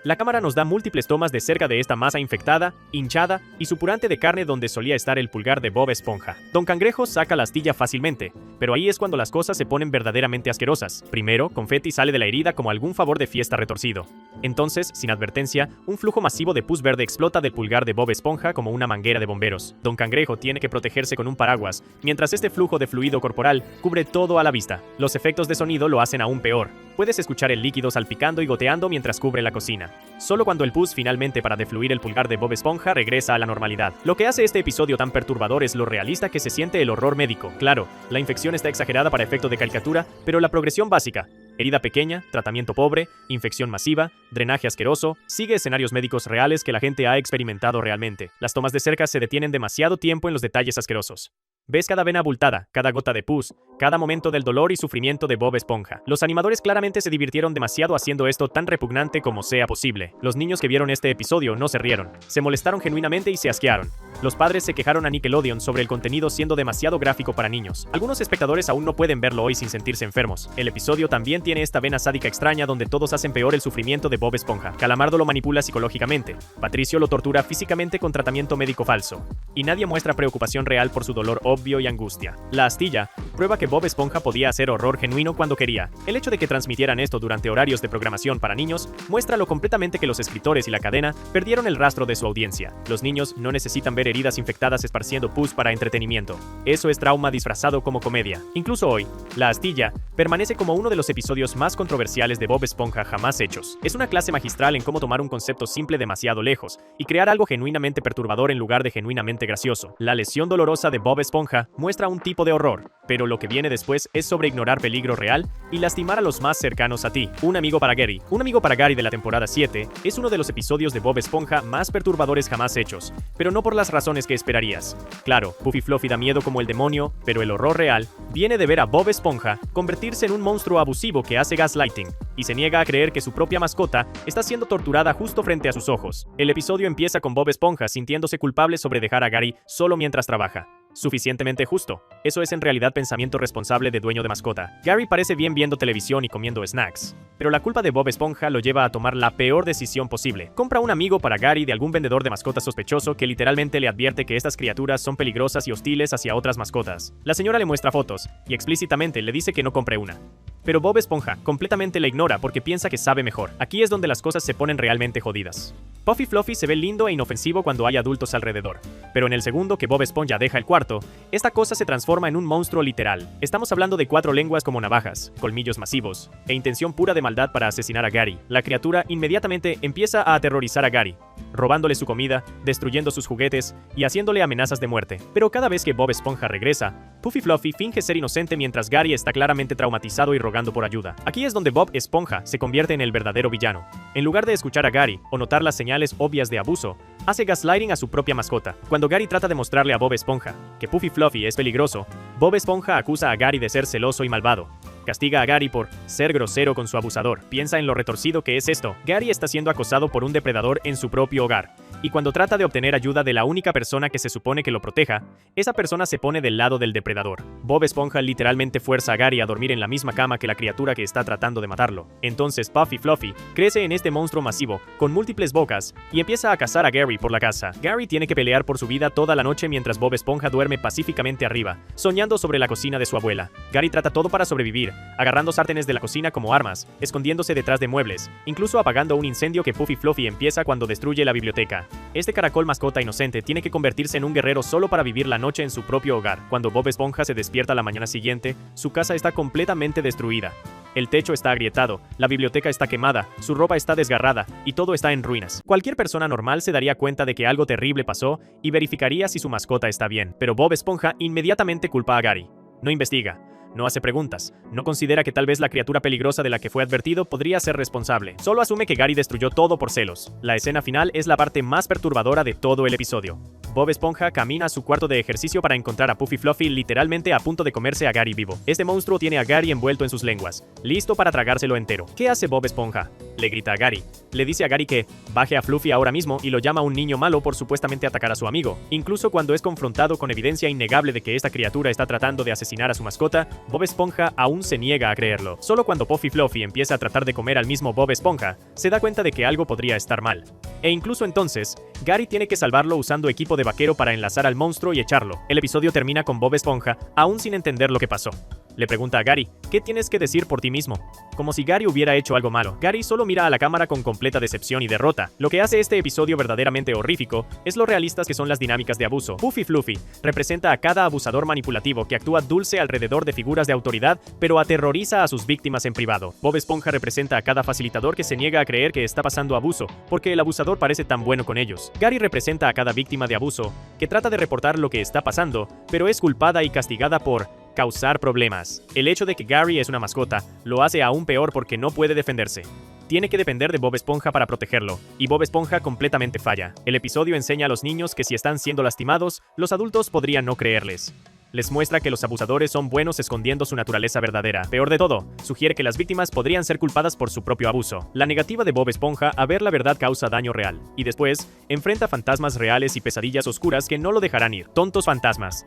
La cámara nos da múltiples tomas de cerca de esta masa infectada, hinchada y supurante de carne donde solía estar el pulgar de Bob Esponja. Don Cangrejo saca la astilla fácilmente, pero ahí es cuando las cosas se ponen verdaderamente asquerosas. Primero, confeti sale de la herida como algún favor de fiesta retorcido. Entonces, sin advertencia, un flujo masivo de pus verde explota del pulgar de Bob Esponja como una manguera de bomberos. Don Cangrejo tiene que protegerse con un paraguas, mientras este flujo de fluido corporal cubre todo a la vista. Los efectos de sonido lo hacen aún peor. Puedes escuchar el líquido salpicando y goteando mientras cubre la cocina. Solo cuando el pus finalmente para de fluir el pulgar de Bob Esponja regresa a la normalidad. Lo que hace este episodio tan perturbador es lo realista que se siente el horror médico. Claro, la infección está exagerada para efecto de caricatura, pero la progresión básica, herida pequeña, tratamiento pobre, infección masiva, drenaje asqueroso, sigue escenarios médicos reales que la gente ha experimentado realmente. Las tomas de cerca se detienen demasiado tiempo en los detalles asquerosos. Ves cada vena abultada, cada gota de pus, cada momento del dolor y sufrimiento de Bob Esponja. Los animadores claramente se divirtieron demasiado haciendo esto tan repugnante como sea posible. Los niños que vieron este episodio no se rieron, se molestaron genuinamente y se asquearon. Los padres se quejaron a Nickelodeon sobre el contenido siendo demasiado gráfico para niños. Algunos espectadores aún no pueden verlo hoy sin sentirse enfermos. El episodio también tiene esta vena sádica extraña donde todos hacen peor el sufrimiento de Bob Esponja. Calamardo lo manipula psicológicamente, Patricio lo tortura físicamente con tratamiento médico falso, y nadie muestra preocupación real por su dolor obvio y angustia. La astilla prueba que Bob Esponja podía hacer horror genuino cuando quería. El hecho de que transmitieran esto durante horarios de programación para niños muestra lo completamente que los escritores y la cadena perdieron el rastro de su audiencia. Los niños no necesitan ver heridas infectadas esparciendo pus para entretenimiento. Eso es trauma disfrazado como comedia. Incluso hoy, la astilla permanece como uno de los episodios más controversiales de Bob Esponja jamás hechos. Es una clase magistral en cómo tomar un concepto simple demasiado lejos y crear algo genuinamente perturbador en lugar de genuinamente gracioso. La lesión dolorosa de Bob Esponja muestra un tipo de horror, pero lo que viene después es sobre ignorar peligro real y lastimar a los más cercanos a ti. Un amigo para Gary. Un amigo para Gary de la temporada 7 es uno de los episodios de Bob Esponja más perturbadores jamás hechos, pero no por las razones que esperarías. Claro, Puffy Fluffy da miedo como el demonio, pero el horror real viene de ver a Bob Esponja convertirse en un monstruo abusivo que hace gaslighting y se niega a creer que su propia mascota está siendo torturada justo frente a sus ojos. El episodio empieza con Bob Esponja sintiéndose culpable sobre dejar a Gary solo mientras trabaja. Suficientemente justo. Eso es en realidad pensamiento responsable de dueño de mascota. Gary parece bien viendo televisión y comiendo snacks, pero la culpa de Bob Esponja lo lleva a tomar la peor decisión posible. Compra un amigo para Gary de algún vendedor de mascotas sospechoso que literalmente le advierte que estas criaturas son peligrosas y hostiles hacia otras mascotas. La señora le muestra fotos y explícitamente le dice que no compre una. Pero Bob Esponja completamente la ignora porque piensa que sabe mejor. Aquí es donde las cosas se ponen realmente jodidas. Puffy Fluffy se ve lindo e inofensivo cuando hay adultos alrededor, pero en el segundo que Bob Esponja deja el cuarto, esta cosa se transforma en un monstruo literal. Estamos hablando de 4 lenguas como navajas, colmillos masivos, e intención pura de maldad para asesinar a Gary. La criatura inmediatamente empieza a aterrorizar a Gary, robándole su comida, destruyendo sus juguetes y haciéndole amenazas de muerte. Pero cada vez que Bob Esponja regresa, Puffy Fluffy finge ser inocente mientras Gary está claramente traumatizado y rogando por ayuda. Aquí es donde Bob Esponja se convierte en el verdadero villano. En lugar de escuchar a Gary o notar las señales obvias de abuso, hace gaslighting a su propia mascota. Cuando Gary trata de mostrarle a Bob Esponja que Puffy Fluffy es peligroso, Bob Esponja acusa a Gary de ser celoso y malvado. Castiga a Gary por ser grosero con su abusador. Piensa en lo retorcido que es esto. Gary está siendo acosado por un depredador en su propio hogar. Y cuando trata de obtener ayuda de la única persona que se supone que lo proteja, esa persona se pone del lado del depredador. Bob Esponja literalmente fuerza a Gary a dormir en la misma cama que la criatura que está tratando de matarlo. Entonces Puffy Fluffy crece en este monstruo masivo, con múltiples bocas, y empieza a cazar a Gary por la casa. Gary tiene que pelear por su vida toda la noche mientras Bob Esponja duerme pacíficamente arriba, soñando sobre la cocina de su abuela. Gary trata todo para sobrevivir, agarrando sartenes de la cocina como armas, escondiéndose detrás de muebles, incluso apagando un incendio que Puffy Fluffy empieza cuando destruye la biblioteca. Este caracol mascota inocente tiene que convertirse en un guerrero solo para vivir la noche en su propio hogar. Cuando Bob Esponja se despierta la mañana siguiente, su casa está completamente destruida. El techo está agrietado, la biblioteca está quemada, su ropa está desgarrada y todo está en ruinas. Cualquier persona normal se daría cuenta de que algo terrible pasó y verificaría si su mascota está bien. Pero Bob Esponja inmediatamente culpa a Gary. No investiga. No hace preguntas, no considera que tal vez la criatura peligrosa de la que fue advertido podría ser responsable. Solo asume que Gary destruyó todo por celos. La escena final es la parte más perturbadora de todo el episodio. Bob Esponja camina a su cuarto de ejercicio para encontrar a Puffy Fluffy literalmente a punto de comerse a Gary vivo. Este monstruo tiene a Gary envuelto en sus lenguas, listo para tragárselo entero. ¿Qué hace Bob Esponja? Le grita a Gary. Le dice a Gary que baje a Fluffy ahora mismo y lo llama un niño malo por supuestamente atacar a su amigo. Incluso cuando es confrontado con evidencia innegable de que esta criatura está tratando de asesinar a su mascota, Bob Esponja aún se niega a creerlo. Solo cuando Puffy Fluffy empieza a tratar de comer al mismo Bob Esponja, se da cuenta de que algo podría estar mal. E incluso entonces, Gary tiene que salvarlo usando equipo de vaquero para enlazar al monstruo y echarlo. El episodio termina con Bob Esponja aún sin entender lo que pasó. Le pregunta a Gary, ¿qué tienes que decir por ti mismo? Como si Gary hubiera hecho algo malo. Gary solo mira a la cámara con completa decepción y derrota. Lo que hace este episodio verdaderamente horrífico es lo realistas que son las dinámicas de abuso. Puffy Fluffy representa a cada abusador manipulativo que actúa dulce alrededor de figuras de autoridad, pero aterroriza a sus víctimas en privado. Bob Esponja representa a cada facilitador que se niega a creer que está pasando abuso, porque el abusador parece tan bueno con ellos. Gary representa a cada víctima de abuso que trata de reportar lo que está pasando, pero es culpada y castigada por causar problemas. El hecho de que Gary es una mascota lo hace aún peor porque no puede defenderse. Tiene que depender de Bob Esponja para protegerlo, y Bob Esponja completamente falla. El episodio enseña a los niños que si están siendo lastimados, los adultos podrían no creerles. Les muestra que los abusadores son buenos escondiendo su naturaleza verdadera. Peor de todo, sugiere que las víctimas podrían ser culpadas por su propio abuso. La negativa de Bob Esponja a ver la verdad causa daño real, y después enfrenta fantasmas reales y pesadillas oscuras que no lo dejarán ir. Tontos fantasmas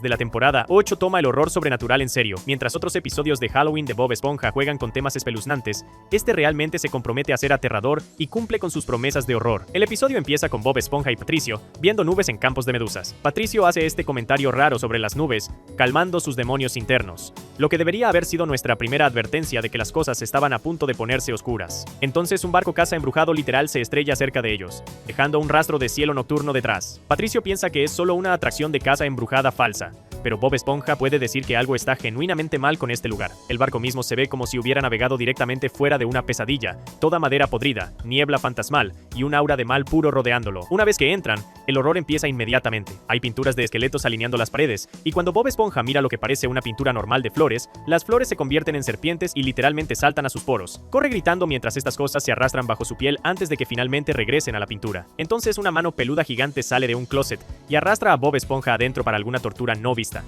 de la temporada 8 toma el horror sobrenatural en serio. Mientras otros episodios de Halloween de Bob Esponja juegan con temas espeluznantes, este realmente se compromete a ser aterrador y cumple con sus promesas de horror. El episodio empieza con Bob Esponja y Patricio viendo nubes en campos de medusas. Patricio hace este comentario raro sobre las nubes, calmando sus demonios internos, lo que debería haber sido nuestra primera advertencia de que las cosas estaban a punto de ponerse oscuras. Entonces un barco caza embrujado literal se estrella cerca de ellos, dejando un rastro de cielo nocturno detrás. Patricio piensa que es solo una atracción de caza embrujada falsa, pero Bob Esponja puede decir que algo está genuinamente mal con este lugar. El barco mismo se ve como si hubiera navegado directamente fuera de una pesadilla, toda madera podrida, niebla fantasmal y un aura de mal puro rodeándolo. Una vez que entran, el horror empieza inmediatamente. Hay pinturas de esqueletos alineando las paredes, y cuando Bob Esponja mira lo que parece una pintura normal de flores, las flores se convierten en serpientes y literalmente saltan a sus poros. Corre gritando mientras estas cosas se arrastran bajo su piel antes de que finalmente regresen a la pintura. Entonces una mano peluda gigante sale de un closet y arrastra a Bob Esponja adentro para alguna tortura no vista.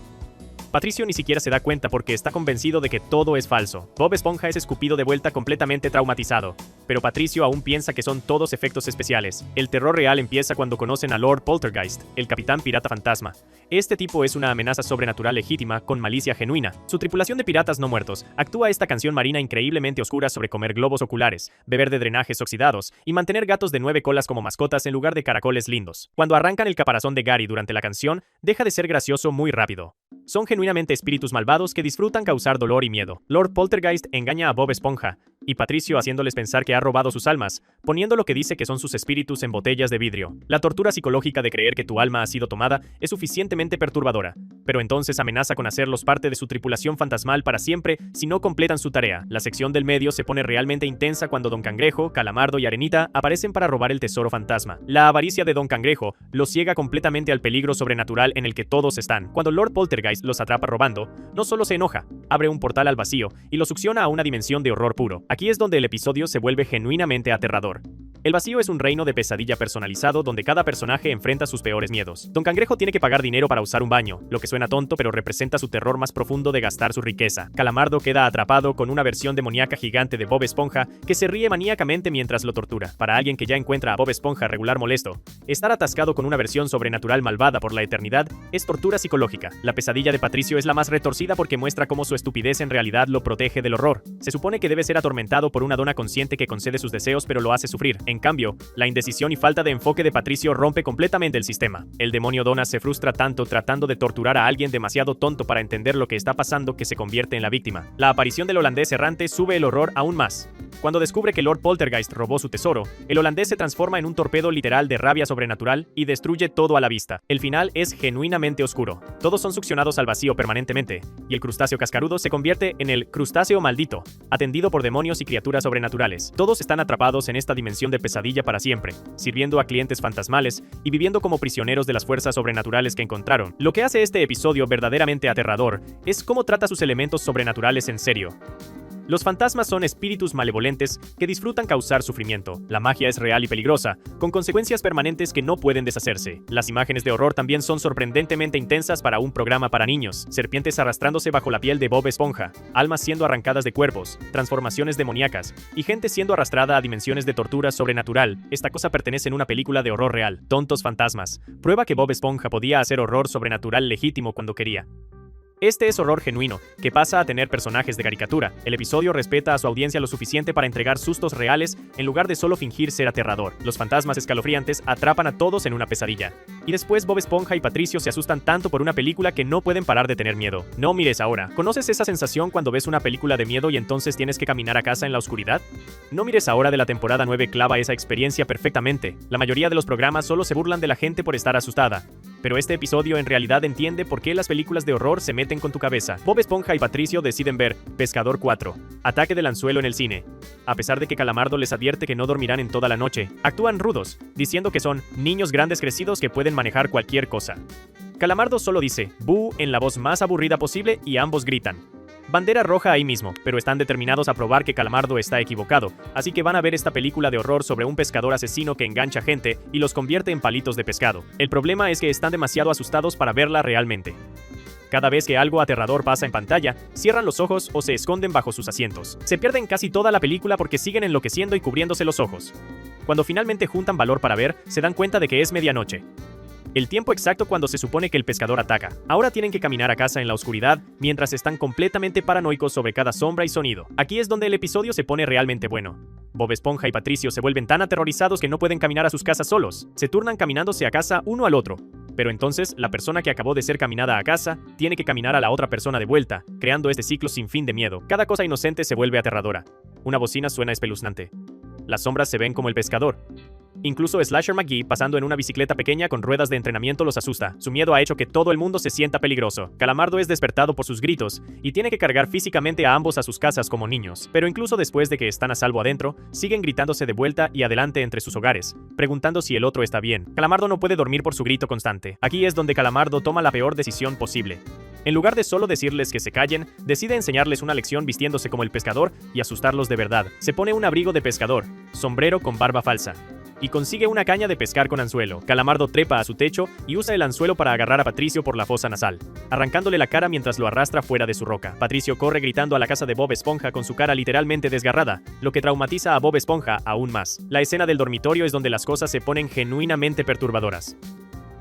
Patricio ni siquiera se da cuenta porque está convencido de que todo es falso. Bob Esponja es escupido de vuelta completamente traumatizado, pero Patricio aún piensa que son todos efectos especiales. El terror real empieza cuando conocen a Lord Poltergeist, el capitán pirata fantasma. Este tipo es una amenaza sobrenatural legítima con malicia genuina. Su tripulación de piratas no muertos actúa esta canción marina increíblemente oscura sobre comer globos oculares, beber de drenajes oxidados y mantener gatos de 9 colas como mascotas en lugar de caracoles lindos. Cuando arrancan el caparazón de Gary durante la canción, deja de ser gracioso muy rápido. Son genuinamente espíritus malvados que disfrutan causar dolor y miedo. Lord Poltergeist engaña a Bob Esponja y Patricio haciéndoles pensar que ha robado sus almas, poniendo lo que dice que son sus espíritus en botellas de vidrio. La tortura psicológica de creer que tu alma ha sido tomada es suficientemente perturbadora, pero entonces amenaza con hacerlos parte de su tripulación fantasmal para siempre si no completan su tarea. La sección del medio se pone realmente intensa cuando Don Cangrejo, Calamardo y Arenita aparecen para robar el tesoro fantasma. La avaricia de Don Cangrejo los ciega completamente al peligro sobrenatural en el que todos están. Cuando Lord Poltergeist los atrapa robando, no solo se enoja, abre un portal al vacío y los succiona a una dimensión de horror puro. Aquí es donde el episodio se vuelve genuinamente aterrador. El vacío es un reino de pesadilla personalizado donde cada personaje enfrenta sus peores miedos. Don Cangrejo tiene que pagar dinero para usar un baño, lo que suena tonto pero representa su terror más profundo de gastar su riqueza. Calamardo queda atrapado con una versión demoníaca gigante de Bob Esponja que se ríe maníacamente mientras lo tortura. Para alguien que ya encuentra a Bob Esponja regular molesto, estar atascado con una versión sobrenatural malvada por la eternidad es tortura psicológica. La pesadilla de Patricio es la más retorcida porque muestra cómo su estupidez en realidad lo protege del horror. Se supone que debe ser atormentado por una dona consciente que concede sus deseos pero lo hace sufrir. En cambio, la indecisión y falta de enfoque de Patricio rompe completamente el sistema. El demonio Dona se frustra tanto tratando de torturar a alguien demasiado tonto para entender lo que está pasando que se convierte en la víctima. La aparición del holandés errante sube el horror aún más. Cuando descubre que Lord Poltergeist robó su tesoro, el holandés se transforma en un torpedo literal de rabia sobrenatural y destruye todo a la vista. El final es genuinamente oscuro. Todos son succionados al vacío permanentemente, y el crustáceo cascarudo se convierte en el crustáceo maldito, atendido por demonios y criaturas sobrenaturales. Todos están atrapados en esta dimensión de pesadilla para siempre, sirviendo a clientes fantasmales y viviendo como prisioneros de las fuerzas sobrenaturales que encontraron. Lo que hace este episodio verdaderamente aterrador es cómo trata sus elementos sobrenaturales en serio. Los fantasmas son espíritus malevolentes que disfrutan causar sufrimiento. La magia es real y peligrosa, con consecuencias permanentes que no pueden deshacerse. Las imágenes de horror también son sorprendentemente intensas para un programa para niños. Serpientes arrastrándose bajo la piel de Bob Esponja, almas siendo arrancadas de cuerpos, transformaciones demoníacas y gente siendo arrastrada a dimensiones de tortura sobrenatural. Esta cosa pertenece en una película de horror real. Tontos fantasmas. Prueba que Bob Esponja podía hacer horror sobrenatural legítimo cuando quería. Este es horror genuino, que pasa a tener personajes de caricatura. El episodio respeta a su audiencia lo suficiente para entregar sustos reales en lugar de solo fingir ser aterrador. Los fantasmas escalofriantes atrapan a todos en una pesadilla. Y después Bob Esponja y Patricio se asustan tanto por una película que no pueden parar de tener miedo. No mires ahora. ¿Conoces esa sensación cuando ves una película de miedo y entonces tienes que caminar a casa en la oscuridad? No mires ahora de la temporada 9 clava esa experiencia perfectamente. La mayoría de los programas solo se burlan de la gente por estar asustada. Pero este episodio en realidad entiende por qué las películas de horror se meten con tu cabeza. Bob Esponja y Patricio deciden ver Pescador 4, Ataque del Anzuelo en el cine. A pesar de que Calamardo les advierte que no dormirán en toda la noche, actúan rudos, diciendo que son niños grandes crecidos que pueden manejar cualquier cosa. Calamardo solo dice "bú" en la voz más aburrida posible y ambos gritan. Bandera roja ahí mismo, pero están determinados a probar que Calamardo está equivocado, así que van a ver esta película de horror sobre un pescador asesino que engancha gente y los convierte en palitos de pescado. El problema es que están demasiado asustados para verla realmente. Cada vez que algo aterrador pasa en pantalla, cierran los ojos o se esconden bajo sus asientos. Se pierden casi toda la película porque siguen enloqueciendo y cubriéndose los ojos. Cuando finalmente juntan valor para ver, se dan cuenta de que es medianoche. El tiempo exacto cuando se supone que el pescador ataca. Ahora tienen que caminar a casa en la oscuridad, mientras están completamente paranoicos sobre cada sombra y sonido. Aquí es donde el episodio se pone realmente bueno. Bob Esponja y Patricio se vuelven tan aterrorizados que no pueden caminar a sus casas solos. Se turnan caminándose a casa uno al otro. Pero entonces, la persona que acabó de ser caminada a casa, tiene que caminar a la otra persona de vuelta, creando este ciclo sin fin de miedo. Cada cosa inocente se vuelve aterradora. Una bocina suena espeluznante. Las sombras se ven como el pescador. Incluso Slasher McGee, pasando en una bicicleta pequeña con ruedas de entrenamiento, los asusta. Su miedo ha hecho que todo el mundo se sienta peligroso. Calamardo es despertado por sus gritos y tiene que cargar físicamente a ambos a sus casas como niños. Pero incluso después de que están a salvo adentro, siguen gritándose de vuelta y adelante entre sus hogares, preguntando si el otro está bien. Calamardo no puede dormir por su grito constante. Aquí es donde Calamardo toma la peor decisión posible. En lugar de solo decirles que se callen, decide enseñarles una lección vistiéndose como el pescador y asustarlos de verdad. Se pone un abrigo de pescador, sombrero con barba falsa, y consigue una caña de pescar con anzuelo. Calamardo trepa a su techo y usa el anzuelo para agarrar a Patricio por la fosa nasal, arrancándole la cara mientras lo arrastra fuera de su roca. Patricio corre gritando a la casa de Bob Esponja con su cara literalmente desgarrada, lo que traumatiza a Bob Esponja aún más. La escena del dormitorio es donde las cosas se ponen genuinamente perturbadoras.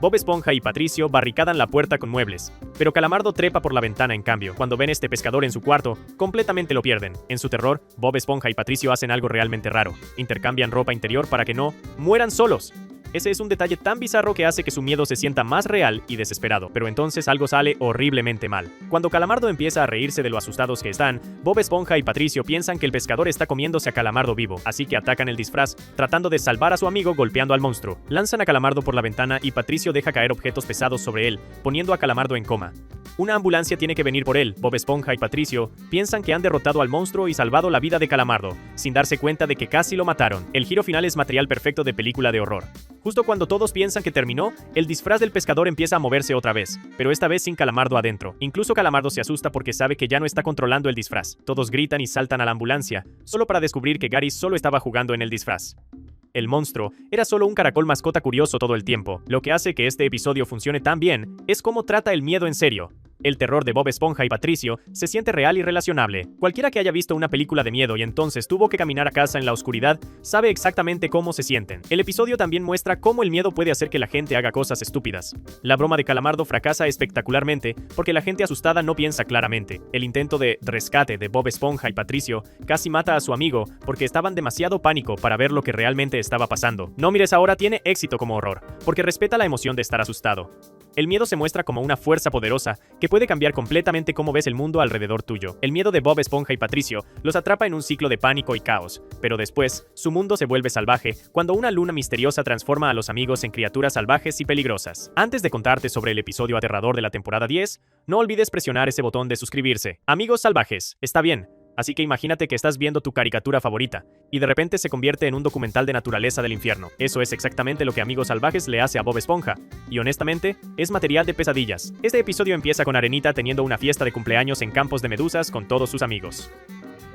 Bob Esponja y Patricio barricadan la puerta con muebles, pero Calamardo trepa por la ventana en cambio. Cuando ven este pescador en su cuarto, completamente lo pierden. En su terror, Bob Esponja y Patricio hacen algo realmente raro. Intercambian ropa interior para que no mueran solos. Ese es un detalle tan bizarro que hace que su miedo se sienta más real y desesperado, pero entonces algo sale horriblemente mal. Cuando Calamardo empieza a reírse de lo asustados que están, Bob Esponja y Patricio piensan que el pescador está comiéndose a Calamardo vivo, así que atacan el disfraz, tratando de salvar a su amigo golpeando al monstruo. Lanzan a Calamardo por la ventana y Patricio deja caer objetos pesados sobre él, poniendo a Calamardo en coma. Una ambulancia tiene que venir por él. Bob Esponja y Patricio piensan que han derrotado al monstruo y salvado la vida de Calamardo, sin darse cuenta de que casi lo mataron. El giro final es material perfecto de película de horror. Justo cuando todos piensan que terminó, el disfraz del pescador empieza a moverse otra vez, pero esta vez sin Calamardo adentro. Incluso Calamardo se asusta porque sabe que ya no está controlando el disfraz. Todos gritan y saltan a la ambulancia, solo para descubrir que Gary solo estaba jugando en el disfraz. El monstruo era solo un caracol mascota curioso todo el tiempo. Lo que hace que este episodio funcione tan bien es cómo trata el miedo en serio. El terror de Bob Esponja y Patricio se siente real y relacionable. Cualquiera que haya visto una película de miedo y entonces tuvo que caminar a casa en la oscuridad sabe exactamente cómo se sienten. El episodio también muestra cómo el miedo puede hacer que la gente haga cosas estúpidas. La broma de Calamardo fracasa espectacularmente porque la gente asustada no piensa claramente. El intento de rescate de Bob Esponja y Patricio casi mata a su amigo porque estaban demasiado pánico para ver lo que realmente estaba pasando. No mires ahora tiene éxito como horror, porque respeta la emoción de estar asustado. El miedo se muestra como una fuerza poderosa que puede cambiar completamente cómo ves el mundo alrededor tuyo. El miedo de Bob Esponja y Patricio los atrapa en un ciclo de pánico y caos, pero después, su mundo se vuelve salvaje cuando una luna misteriosa transforma a los amigos en criaturas salvajes y peligrosas. Antes de contarte sobre el episodio aterrador de la temporada 10, no olvides presionar ese botón de suscribirse. Amigos salvajes, está bien. Así que imagínate que estás viendo tu caricatura favorita, y de repente se convierte en un documental de naturaleza del infierno. Eso es exactamente lo que Amigos Salvajes le hace a Bob Esponja, y honestamente, es material de pesadillas. Este episodio empieza con Arenita teniendo una fiesta de cumpleaños en campos de medusas con todos sus amigos.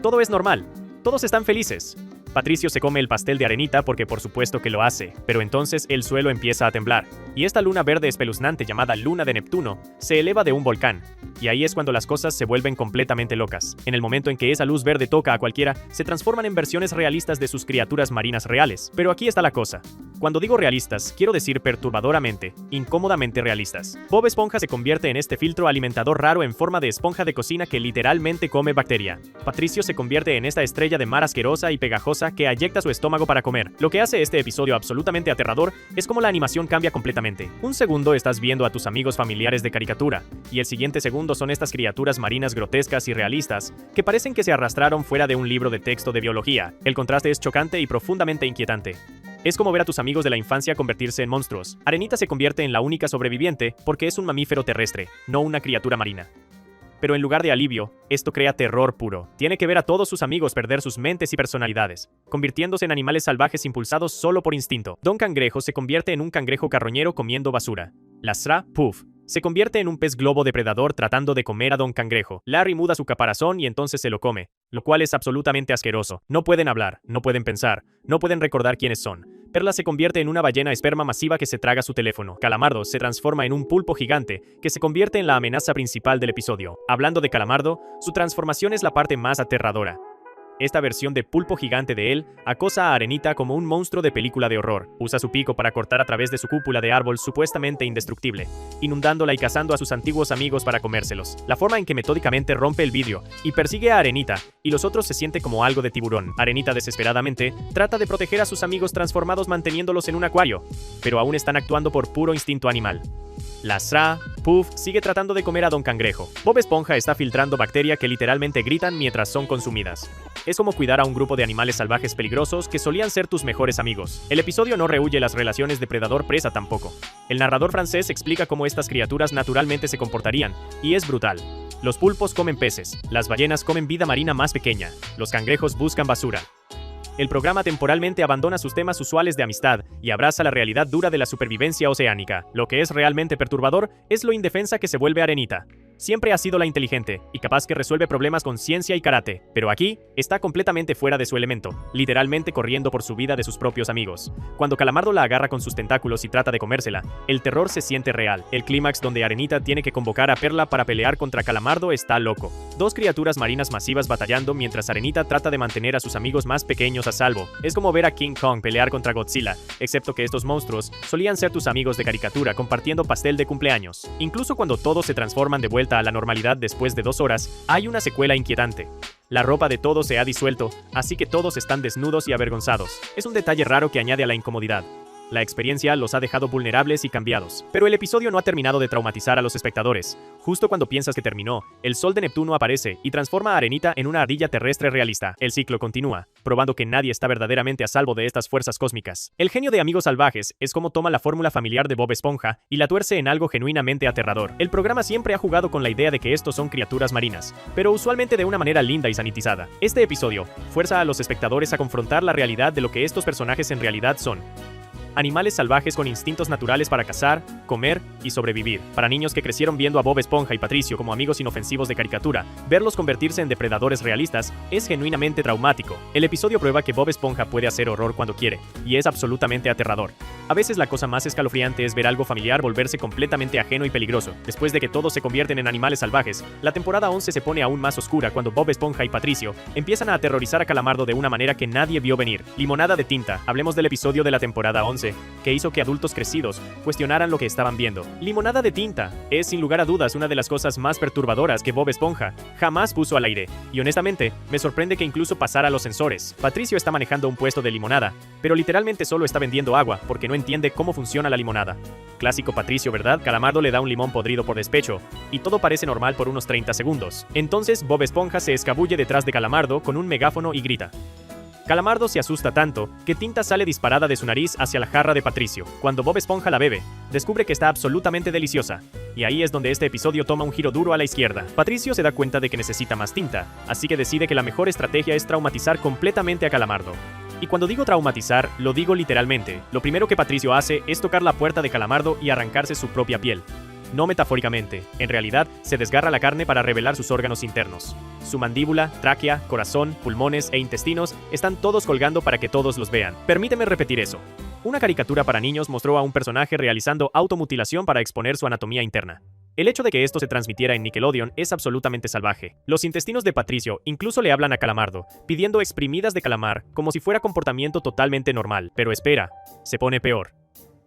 Todo es normal, todos están felices. Patricio se come el pastel de Arenita porque por supuesto que lo hace, pero entonces el suelo empieza a temblar, y esta luna verde espeluznante llamada Luna de Neptuno se eleva de un volcán, y ahí es cuando las cosas se vuelven completamente locas. En el momento en que esa luz verde toca a cualquiera, se transforman en versiones realistas de sus criaturas marinas reales. Pero aquí está la cosa. Cuando digo realistas, quiero decir perturbadoramente, incómodamente realistas. Bob Esponja se convierte en este filtro alimentador raro en forma de esponja de cocina que literalmente come bacteria. Patricio se convierte en esta estrella de mar asquerosa y pegajosa que ayecta su estómago para comer. Lo que hace este episodio absolutamente aterrador es cómo la animación cambia completamente. Un segundo estás viendo a tus amigos familiares de caricatura, y el siguiente segundo son estas criaturas marinas grotescas y realistas que parecen que se arrastraron fuera de un libro de texto de biología. El contraste es chocante y profundamente inquietante. Es como ver a tus amigos de la infancia convertirse en monstruos. Arenita se convierte en la única sobreviviente porque es un mamífero terrestre, no una criatura marina. Pero en lugar de alivio, esto crea terror puro. Tiene que ver a todos sus amigos perder sus mentes y personalidades, convirtiéndose en animales salvajes impulsados solo por instinto. Don Cangrejo se convierte en un cangrejo carroñero comiendo basura. La Sra. Puff se convierte en un pez globo depredador tratando de comer a Don Cangrejo. Larry muda su caparazón y entonces se lo come, lo cual es absolutamente asqueroso. No pueden hablar, no pueden pensar, no pueden recordar quiénes son. Perla se convierte en una ballena esperma masiva que se traga su teléfono. Calamardo se transforma en un pulpo gigante que se convierte en la amenaza principal del episodio. Hablando de Calamardo, su transformación es la parte más aterradora. Esta versión de pulpo gigante de él acosa a Arenita como un monstruo de película de horror. Usa su pico para cortar a través de su cúpula de árbol supuestamente indestructible, inundándola y cazando a sus antiguos amigos para comérselos. La forma en que metódicamente rompe el vidrio y persigue a Arenita, y los otros se siente como algo de tiburón. Arenita desesperadamente trata de proteger a sus amigos transformados manteniéndolos en un acuario, pero aún están actuando por puro instinto animal. La Sra. Puff sigue tratando de comer a Don Cangrejo. Bob Esponja está filtrando bacteria que literalmente gritan mientras son consumidas. Es como cuidar a un grupo de animales salvajes peligrosos que solían ser tus mejores amigos. El episodio no rehúye las relaciones depredador-presa tampoco. El narrador francés explica cómo estas criaturas naturalmente se comportarían, y es brutal. Los pulpos comen peces, las ballenas comen vida marina más pequeña, los cangrejos buscan basura. El programa temporalmente abandona sus temas usuales de amistad y abraza la realidad dura de la supervivencia oceánica. Lo que es realmente perturbador es lo indefensa que se vuelve Arenita. Siempre ha sido la inteligente y capaz que resuelve problemas con ciencia y karate, pero aquí está completamente fuera de su elemento, literalmente corriendo por su vida de sus propios amigos. Cuando Calamardo la agarra con sus tentáculos y trata de comérsela, el terror se siente real. El clímax donde Arenita tiene que convocar a Perla para pelear contra Calamardo está loco. Dos criaturas marinas masivas batallando mientras Arenita trata de mantener a sus amigos más pequeños a salvo. Es como ver a King Kong pelear contra Godzilla, excepto que estos monstruos solían ser tus amigos de caricatura compartiendo pastel de cumpleaños. Incluso cuando todos se transforman de vuelta a la normalidad después de 2 horas, hay una secuela inquietante. La ropa de todos se ha disuelto, así que todos están desnudos y avergonzados. Es un detalle raro que añade a la incomodidad. La experiencia los ha dejado vulnerables y cambiados. Pero el episodio no ha terminado de traumatizar a los espectadores. Justo cuando piensas que terminó, el sol de Neptuno aparece y transforma a Arenita en una ardilla terrestre realista. El ciclo continúa, probando que nadie está verdaderamente a salvo de estas fuerzas cósmicas. El genio de Amigos Salvajes es como toma la fórmula familiar de Bob Esponja y la tuerce en algo genuinamente aterrador. El programa siempre ha jugado con la idea de que estos son criaturas marinas, pero usualmente de una manera linda y sanitizada. Este episodio fuerza a los espectadores a confrontar la realidad de lo que estos personajes en realidad son. Animales salvajes con instintos naturales para cazar, comer y sobrevivir. Para niños que crecieron viendo a Bob Esponja y Patricio como amigos inofensivos de caricatura, verlos convertirse en depredadores realistas es genuinamente traumático. El episodio prueba que Bob Esponja puede hacer horror cuando quiere, y es absolutamente aterrador. A veces la cosa más escalofriante es ver algo familiar volverse completamente ajeno y peligroso. Después de que todos se convierten en animales salvajes, la temporada 11 se pone aún más oscura cuando Bob Esponja y Patricio empiezan a aterrorizar a Calamardo de una manera que nadie vio venir. Limonada de tinta. Hablemos del episodio de la temporada 11, que hizo que adultos crecidos cuestionaran lo que estaban viendo. Limonada de tinta es sin lugar a dudas una de las cosas más perturbadoras que Bob Esponja jamás puso al aire, y honestamente me sorprende que incluso pasara los sensores. Patricio está manejando un puesto de limonada, pero literalmente solo está vendiendo agua porque no entiende cómo funciona la limonada. Clásico Patricio, ¿verdad? Calamardo le da un limón podrido por despecho, y todo parece normal por unos 30 segundos. Entonces Bob Esponja se escabulle detrás de Calamardo con un megáfono y grita. Calamardo se asusta tanto que tinta sale disparada de su nariz hacia la jarra de Patricio. Cuando Bob Esponja la bebe, descubre que está absolutamente deliciosa. Y ahí es donde este episodio toma un giro duro a la izquierda. Patricio se da cuenta de que necesita más tinta, así que decide que la mejor estrategia es traumatizar completamente a Calamardo. Y cuando digo traumatizar, lo digo literalmente. Lo primero que Patricio hace es tocar la puerta de Calamardo y arrancarse su propia piel. No metafóricamente, en realidad se desgarra la carne para revelar sus órganos internos. Su mandíbula, tráquea, corazón, pulmones e intestinos están todos colgando para que todos los vean. Permíteme repetir eso. Una caricatura para niños mostró a un personaje realizando automutilación para exponer su anatomía interna. El hecho de que esto se transmitiera en Nickelodeon es absolutamente salvaje. Los intestinos de Patricio incluso le hablan a Calamardo, pidiendo exprimidas de calamar, como si fuera comportamiento totalmente normal. Pero espera, se pone peor.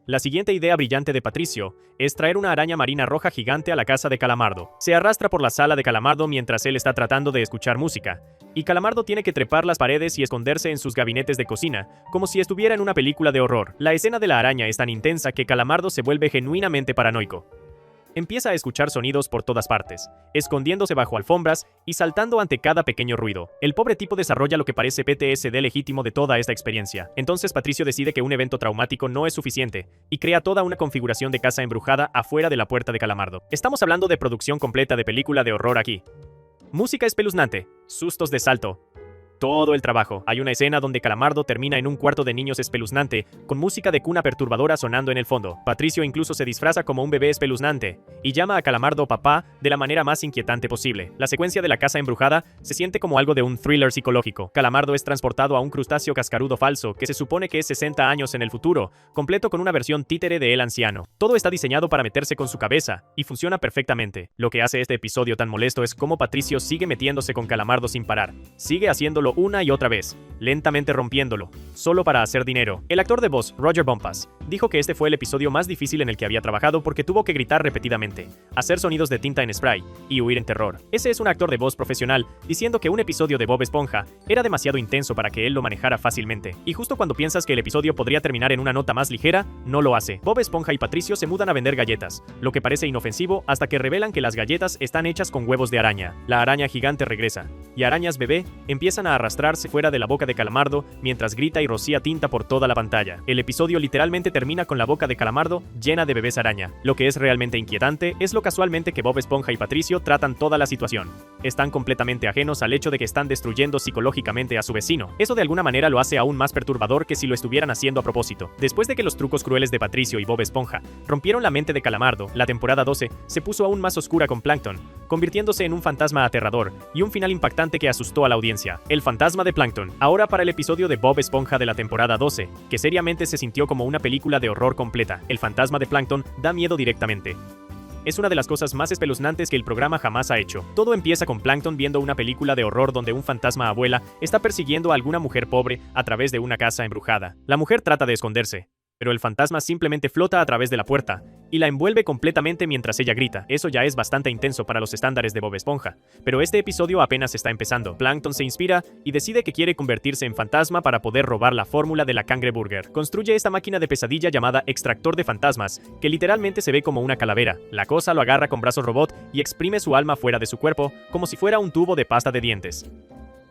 La siguiente idea brillante de Patricio es traer una araña marina roja gigante a la casa de Calamardo. Se arrastra por la sala de Calamardo mientras él está tratando de escuchar música, y Calamardo tiene que trepar las paredes y esconderse en sus gabinetes de cocina, como si estuviera en una película de horror. La escena de la araña es tan intensa que Calamardo se vuelve genuinamente paranoico. Empieza a escuchar sonidos por todas partes, escondiéndose bajo alfombras y saltando ante cada pequeño ruido. El pobre tipo desarrolla lo que parece PTSD legítimo de toda esta experiencia. Entonces Patricio decide que un evento traumático no es suficiente y crea toda una configuración de casa embrujada afuera de la puerta de Calamardo. Estamos hablando de producción completa de película de horror aquí. Música espeluznante, sustos de salto. Todo el trabajo. Hay una escena donde Calamardo termina en un cuarto de niños espeluznante, con música de cuna perturbadora sonando en el fondo. Patricio incluso se disfraza como un bebé espeluznante, y llama a Calamardo papá de la manera más inquietante posible. La secuencia de la casa embrujada se siente como algo de un thriller psicológico. Calamardo es transportado a un crustáceo cascarudo falso, que se supone que es 60 años en el futuro, completo con una versión títere de él anciano. Todo está diseñado para meterse con su cabeza, y funciona perfectamente. Lo que hace este episodio tan molesto es cómo Patricio sigue metiéndose con Calamardo sin parar. Sigue haciéndolo una y otra vez, lentamente rompiéndolo, solo para hacer dinero. El actor de voz, Roger Bonpas, dijo que este fue el episodio más difícil en el que había trabajado porque tuvo que gritar repetidamente, hacer sonidos de tinta en spray y huir en terror. Ese es un actor de voz profesional diciendo que un episodio de Bob Esponja era demasiado intenso para que él lo manejara fácilmente. Y justo cuando piensas que el episodio podría terminar en una nota más ligera, no lo hace. Bob Esponja y Patricio se mudan a vender galletas, lo que parece inofensivo hasta que revelan que las galletas están hechas con huevos de araña. La araña gigante regresa, y arañas bebé empiezan a arrastrarse fuera de la boca de Calamardo mientras grita y rocía tinta por toda la pantalla. El episodio literalmente termina con la boca de Calamardo llena de bebés araña. Lo que es realmente inquietante es lo casualmente que Bob Esponja y Patricio tratan toda la situación. Están completamente ajenos al hecho de que están destruyendo psicológicamente a su vecino. Eso de alguna manera lo hace aún más perturbador que si lo estuvieran haciendo a propósito. Después de que los trucos crueles de Patricio y Bob Esponja rompieron la mente de Calamardo, la temporada 12 se puso aún más oscura con Plankton, convirtiéndose en un fantasma aterrador y un final impactante que asustó a la audiencia. El fantasma de Plankton. Ahora para el episodio de Bob Esponja de la temporada 12, que seriamente se sintió como una película de horror completa. El fantasma de Plankton da miedo directamente. Es una de las cosas más espeluznantes que el programa jamás ha hecho. Todo empieza con Plankton viendo una película de horror donde un fantasma abuela está persiguiendo a alguna mujer pobre a través de una casa embrujada. La mujer trata de esconderse, pero el fantasma simplemente flota a través de la puerta y la envuelve completamente mientras ella grita. Eso ya es bastante intenso para los estándares de Bob Esponja, pero este episodio apenas está empezando. Plankton se inspira y decide que quiere convertirse en fantasma para poder robar la fórmula de la cangreburger. Construye esta máquina de pesadilla llamada extractor de fantasmas, que literalmente se ve como una calavera. La cosa lo agarra con brazos robot y exprime su alma fuera de su cuerpo como si fuera un tubo de pasta de dientes.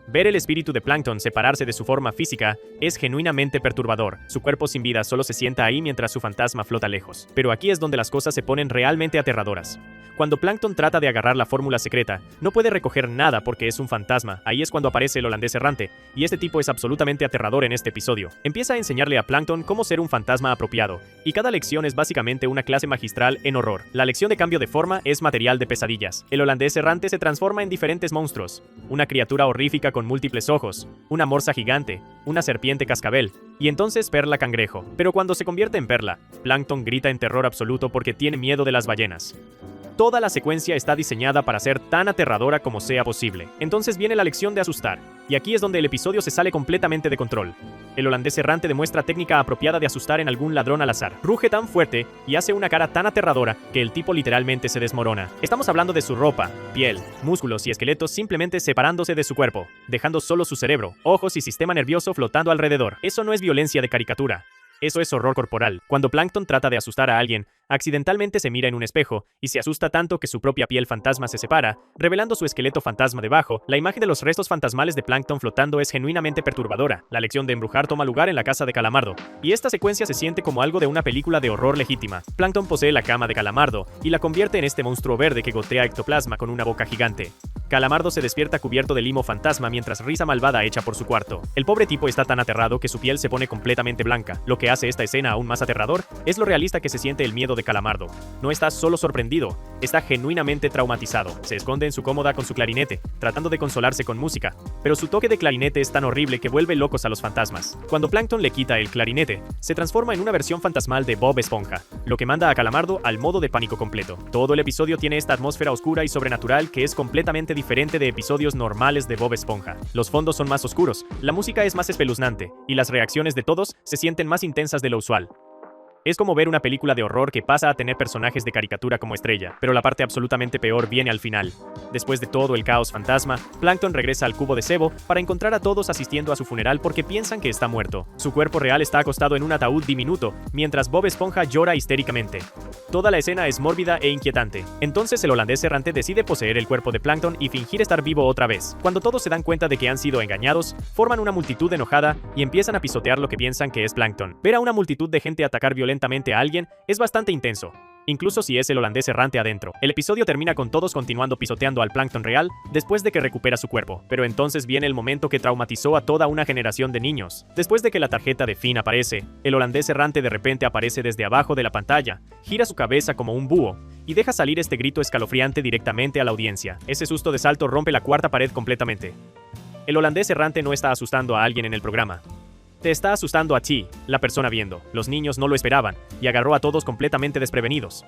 Ver el espíritu de Plankton separarse de su forma física es genuinamente perturbador. Su cuerpo sin vida solo se sienta ahí mientras su fantasma flota lejos. Pero aquí es donde las cosas se ponen realmente aterradoras. Cuando Plankton trata de agarrar la fórmula secreta, no puede recoger nada porque es un fantasma. Ahí es cuando aparece el holandés errante, y este tipo es absolutamente aterrador en este episodio. Empieza a enseñarle a Plankton cómo ser un fantasma apropiado, y cada lección es básicamente una clase magistral en horror. La lección de cambio de forma es material de pesadillas. El holandés errante se transforma en diferentes monstruos: una criatura horrífica con múltiples ojos, una morsa gigante, una serpiente cascabel, y entonces Perla cangrejo. Pero cuando se convierte en Perla, Plankton grita en terror absoluto porque tiene miedo de las ballenas. Toda la secuencia está diseñada para ser tan aterradora como sea posible. Entonces viene la lección de asustar, y aquí es donde el episodio se sale completamente de control. El holandés errante demuestra técnica apropiada de asustar en algún ladrón al azar. Ruge tan fuerte y hace una cara tan aterradora que el tipo literalmente se desmorona. Estamos hablando de su ropa, piel, músculos y esqueletos simplemente separándose de su cuerpo, dejando solo su cerebro, ojos y sistema nervioso flotando alrededor. Eso no es violencia de caricatura. Eso es horror corporal. Cuando Plankton trata de asustar a alguien, accidentalmente se mira en un espejo y se asusta tanto que su propia piel fantasma se separa, revelando su esqueleto fantasma debajo. La imagen de los restos fantasmales de Plankton flotando es genuinamente perturbadora. La lección de embrujar toma lugar en la casa de Calamardo, y esta secuencia se siente como algo de una película de horror legítima. Plankton posee la cama de Calamardo y la convierte en este monstruo verde que gotea ectoplasma con una boca gigante. Calamardo se despierta cubierto de limo fantasma mientras risa malvada echa por su cuarto. El pobre tipo está tan aterrado que su piel se pone completamente blanca. Lo que hace esta escena aún más aterrador es lo realista que se siente el miedo de Calamardo. No está solo sorprendido, está genuinamente traumatizado. Se esconde en su cómoda con su clarinete, tratando de consolarse con música, pero su toque de clarinete es tan horrible que vuelve locos a los fantasmas. Cuando Plankton le quita el clarinete, se transforma en una versión fantasmal de Bob Esponja, lo que manda a Calamardo al modo de pánico completo. Todo el episodio tiene esta atmósfera oscura y sobrenatural que es completamente diferente de episodios normales de Bob Esponja. Los fondos son más oscuros, la música es más espeluznante, y las reacciones de todos se sienten más intensas de lo usual. Es como ver una película de horror que pasa a tener personajes de caricatura como estrella, pero la parte absolutamente peor viene al final. Después de todo el caos fantasma, Plankton regresa al cubo de cebo para encontrar a todos asistiendo a su funeral porque piensan que está muerto. Su cuerpo real está acostado en un ataúd diminuto, mientras Bob Esponja llora histéricamente. Toda la escena es mórbida e inquietante. Entonces el holandés errante decide poseer el cuerpo de Plankton y fingir estar vivo otra vez. Cuando todos se dan cuenta de que han sido engañados, forman una multitud enojada y empiezan a pisotear lo que piensan que es Plankton. Ver a una multitud de gente atacar violentamente a alguien es bastante intenso, incluso si es el holandés errante adentro. El episodio termina con todos continuando pisoteando al Plankton real después de que recupera su cuerpo, pero entonces viene el momento que traumatizó a toda una generación de niños. Después de que la tarjeta de fin aparece, el holandés errante de repente aparece desde abajo de la pantalla, gira su cabeza como un búho y deja salir este grito escalofriante directamente a la audiencia. Ese susto de salto rompe la cuarta pared completamente. El holandés errante no está asustando a alguien en el programa. Te está asustando a ti, la persona viendo. Los niños no lo esperaban, y agarró a todos completamente desprevenidos.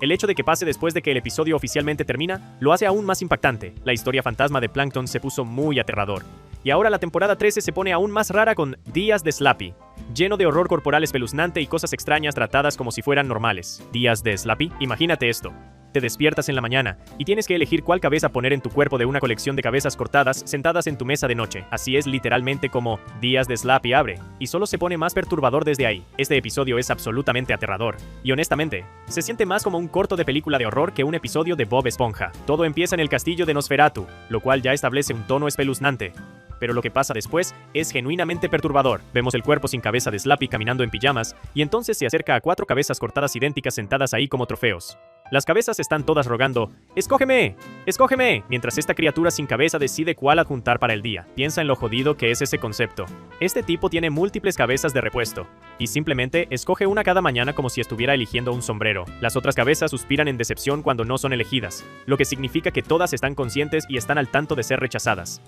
El hecho de que pase después de que el episodio oficialmente termina, lo hace aún más impactante. La historia fantasma de Plankton se puso muy aterrador. Y ahora la temporada 13 se pone aún más rara con Días de Slappy, lleno de horror corporal espeluznante y cosas extrañas tratadas como si fueran normales. Días de Slappy, imagínate esto. Te despiertas en la mañana y tienes que elegir cuál cabeza poner en tu cuerpo de una colección de cabezas cortadas sentadas en tu mesa de noche. Así es literalmente como Días de Slappy abre, y solo se pone más perturbador desde ahí. Este episodio es absolutamente aterrador, y honestamente, se siente más como un corto de película de horror que un episodio de Bob Esponja. Todo empieza en el castillo de Nosferatu, lo cual ya establece un tono espeluznante. Pero lo que pasa después es genuinamente perturbador. Vemos el cuerpo sin cabeza de Slappy caminando en pijamas, y entonces se acerca a 4 cabezas cortadas idénticas sentadas ahí como trofeos. Las cabezas están todas rogando, ¡escógeme! ¡Escógeme! Mientras esta criatura sin cabeza decide cuál adjuntar para el día. Piensa en lo jodido que es ese concepto. Este tipo tiene múltiples cabezas de repuesto, y simplemente escoge una cada mañana como si estuviera eligiendo un sombrero. Las otras cabezas suspiran en decepción cuando no son elegidas, lo que significa que todas están conscientes y están al tanto de ser rechazadas.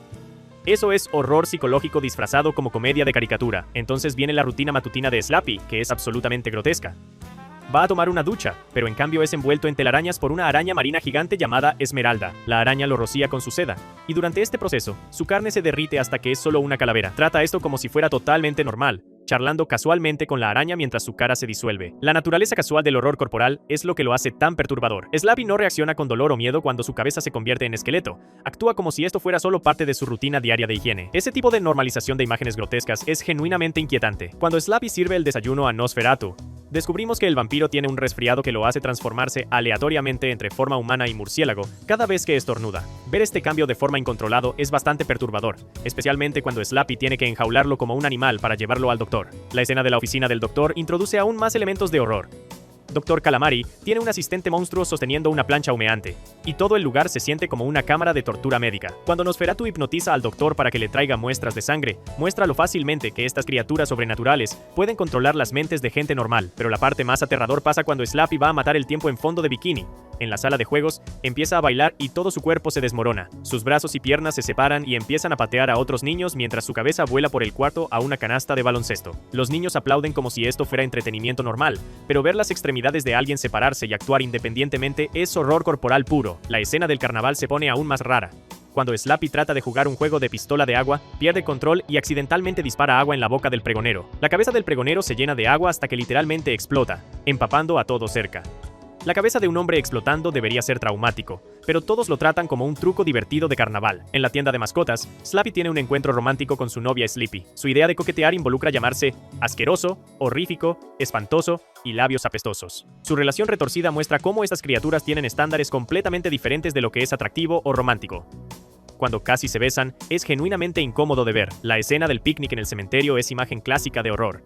Eso es horror psicológico disfrazado como comedia de caricatura. Entonces viene la rutina matutina de Slappy, que es absolutamente grotesca. Va a tomar una ducha, pero en cambio es envuelto en telarañas por una araña marina gigante llamada Esmeralda. La araña lo rocía con su seda, y durante este proceso, su carne se derrite hasta que es solo una calavera. Trata esto como si fuera totalmente normal, charlando casualmente con la araña mientras su cara se disuelve. La naturaleza casual del horror corporal es lo que lo hace tan perturbador. Slappy no reacciona con dolor o miedo cuando su cabeza se convierte en esqueleto. Actúa como si esto fuera solo parte de su rutina diaria de higiene. Ese tipo de normalización de imágenes grotescas es genuinamente inquietante. Cuando Slappy sirve el desayuno a Nosferatu, descubrimos que el vampiro tiene un resfriado que lo hace transformarse aleatoriamente entre forma humana y murciélago cada vez que estornuda. Ver este cambio de forma incontrolado es bastante perturbador, especialmente cuando Slappy tiene que enjaularlo como un animal para llevarlo al doctor. La escena de la oficina del doctor introduce aún más elementos de horror. Dr. Calamari tiene un asistente monstruo sosteniendo una plancha humeante, y todo el lugar se siente como una cámara de tortura médica. Cuando Nosferatu hipnotiza al doctor para que le traiga muestras de sangre, muestra lo fácilmente que estas criaturas sobrenaturales pueden controlar las mentes de gente normal. Pero la parte más aterrador pasa cuando Slappy va a matar el tiempo en fondo de bikini. En la sala de juegos, empieza a bailar y todo su cuerpo se desmorona. Sus brazos y piernas se separan y empiezan a patear a otros niños mientras su cabeza vuela por el cuarto a una canasta de baloncesto. Los niños aplauden como si esto fuera entretenimiento normal, pero ver las extremidades de alguien separarse y actuar independientemente es horror corporal puro. La escena del carnaval se pone aún más rara. Cuando Slappy trata de jugar un juego de pistola de agua, pierde control y accidentalmente dispara agua en la boca del pregonero. La cabeza del pregonero se llena de agua hasta que literalmente explota, empapando a todo cerca. La cabeza de un hombre explotando debería ser traumático, pero todos lo tratan como un truco divertido de carnaval. En la tienda de mascotas, Slappy tiene un encuentro romántico con su novia Sleepy. Su idea de coquetear involucra llamarse asqueroso, horrífico, espantoso y labios apestosos. Su relación retorcida muestra cómo estas criaturas tienen estándares completamente diferentes de lo que es atractivo o romántico. Cuando casi se besan, es genuinamente incómodo de ver. La escena del picnic en el cementerio es imagen clásica de horror.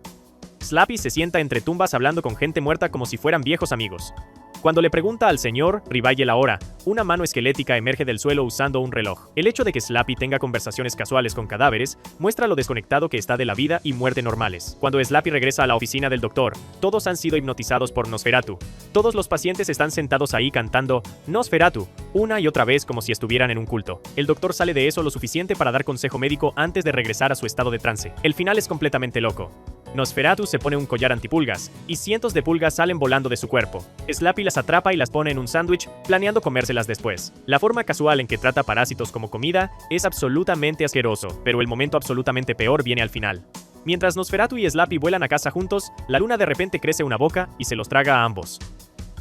Slappy se sienta entre tumbas hablando con gente muerta como si fueran viejos amigos. Cuando le pregunta al señor Rivalle la hora, una mano esquelética emerge del suelo usando un reloj. El hecho de que Slappy tenga conversaciones casuales con cadáveres muestra lo desconectado que está de la vida y muerte normales. Cuando Slappy regresa a la oficina del doctor, todos han sido hipnotizados por Nosferatu. Todos los pacientes están sentados ahí cantando Nosferatu una y otra vez como si estuvieran en un culto. El doctor sale de eso lo suficiente para dar consejo médico antes de regresar a su estado de trance. El final es completamente loco. Nosferatu se pone un collar antipulgas, y cientos de pulgas salen volando de su cuerpo. Slappy las atrapa y las pone en un sándwich, planeando comérselas después. La forma casual en que trata parásitos como comida es absolutamente asqueroso, pero el momento absolutamente peor viene al final. Mientras Nosferatu y Slappy vuelan a casa juntos, la luna de repente crece una boca y se los traga a ambos.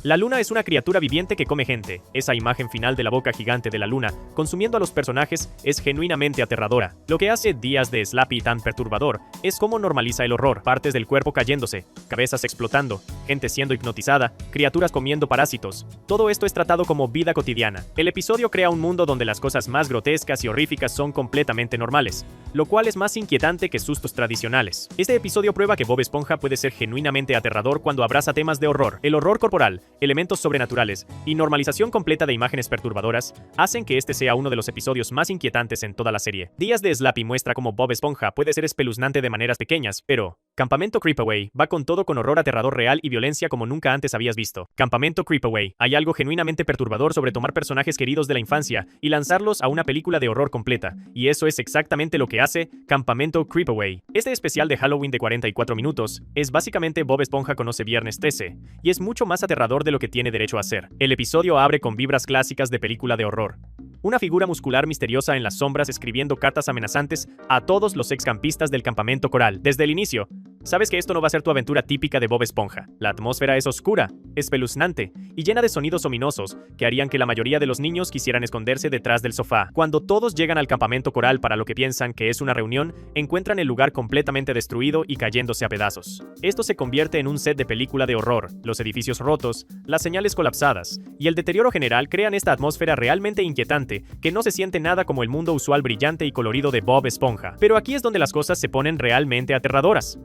La luna es una criatura viviente que come gente. Esa imagen final de la boca gigante de la luna, consumiendo a los personajes, es genuinamente aterradora. Lo que hace Días de Slappy tan perturbador es cómo normaliza el horror. Partes del cuerpo cayéndose, cabezas explotando, gente siendo hipnotizada, criaturas comiendo parásitos. Todo esto es tratado como vida cotidiana. El episodio crea un mundo donde las cosas más grotescas y horríficas son completamente normales, lo cual es más inquietante que sustos tradicionales. Este episodio prueba que Bob Esponja puede ser genuinamente aterrador cuando abraza temas de horror. El horror corporal, elementos sobrenaturales y normalización completa de imágenes perturbadoras hacen que este sea uno de los episodios más inquietantes en toda la serie. Días de Slappy muestra cómo Bob Esponja puede ser espeluznante de maneras pequeñas, pero Campamento Creepaway va con todo, con horror aterrador real y violencia como nunca antes habías visto. Campamento Creepaway. Hay algo genuinamente perturbador sobre tomar personajes queridos de la infancia y lanzarlos a una película de horror completa, y eso es exactamente lo que hace Campamento Creepaway. Este especial de Halloween de 44 minutos es básicamente Bob Esponja conoce Viernes 13, y es mucho más aterrador de lo que tiene derecho a ser. El episodio abre con vibras clásicas de película de horror. Una figura muscular misteriosa en las sombras escribiendo cartas amenazantes a todos los excampistas del campamento coral. Desde el inicio, sabes que esto no va a ser tu aventura típica de Bob Esponja. La atmósfera es oscura, espeluznante y llena de sonidos ominosos que harían que la mayoría de los niños quisieran esconderse detrás del sofá. Cuando todos llegan al campamento coral para lo que piensan que es una reunión, encuentran el lugar completamente destruido y cayéndose a pedazos. Esto se convierte en un set de película de horror. Los edificios rotos, las señales colapsadas y el deterioro general crean esta atmósfera realmente inquietante que no se siente nada como el mundo usual brillante y colorido de Bob Esponja. Pero aquí es donde las cosas se ponen realmente aterradoras.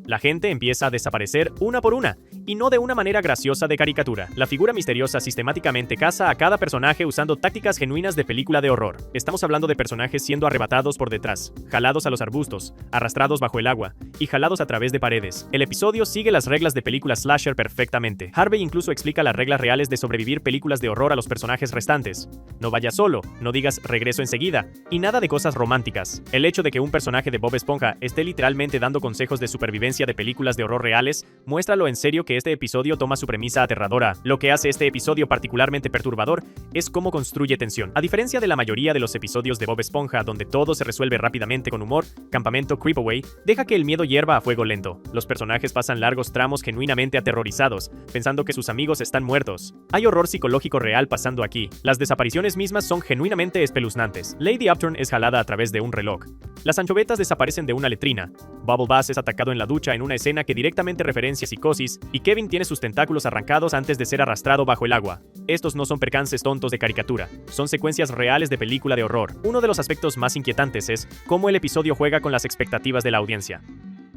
La gente empieza a desaparecer una por una, y no de una manera graciosa de caricatura. La figura misteriosa sistemáticamente caza a cada personaje usando tácticas genuinas de película de horror. Estamos hablando de personajes siendo arrebatados por detrás, jalados a los arbustos, arrastrados bajo el agua, y jalados a través de paredes. El episodio sigue las reglas de película slasher perfectamente. Harvey incluso explica las reglas reales de sobrevivir películas de horror a los personajes restantes. No vayas solo, no digas regreso enseguida, y nada de cosas románticas. El hecho de que un personaje de Bob Esponja esté literalmente dando consejos de supervivencia diferencia de películas de horror reales, muestra lo en serio que este episodio toma su premisa aterradora. Lo que hace este episodio particularmente perturbador es cómo construye tensión. A diferencia de la mayoría de los episodios de Bob Esponja donde todo se resuelve rápidamente con humor, Campamento Creepaway deja que el miedo hierva a fuego lento. Los personajes pasan largos tramos genuinamente aterrorizados, pensando que sus amigos están muertos. Hay horror psicológico real pasando aquí. Las desapariciones mismas son genuinamente espeluznantes. Lady Upturn es jalada a través de un reloj. Las anchovetas desaparecen de una letrina. Bubble Bass es atacado en la ducha en una escena que directamente referencia psicosis, y Kevin tiene sus tentáculos arrancados antes de ser arrastrado bajo el agua. Estos no son percances tontos de caricatura, son secuencias reales de película de horror. Uno de los aspectos más inquietantes es cómo el episodio juega con las expectativas de la audiencia.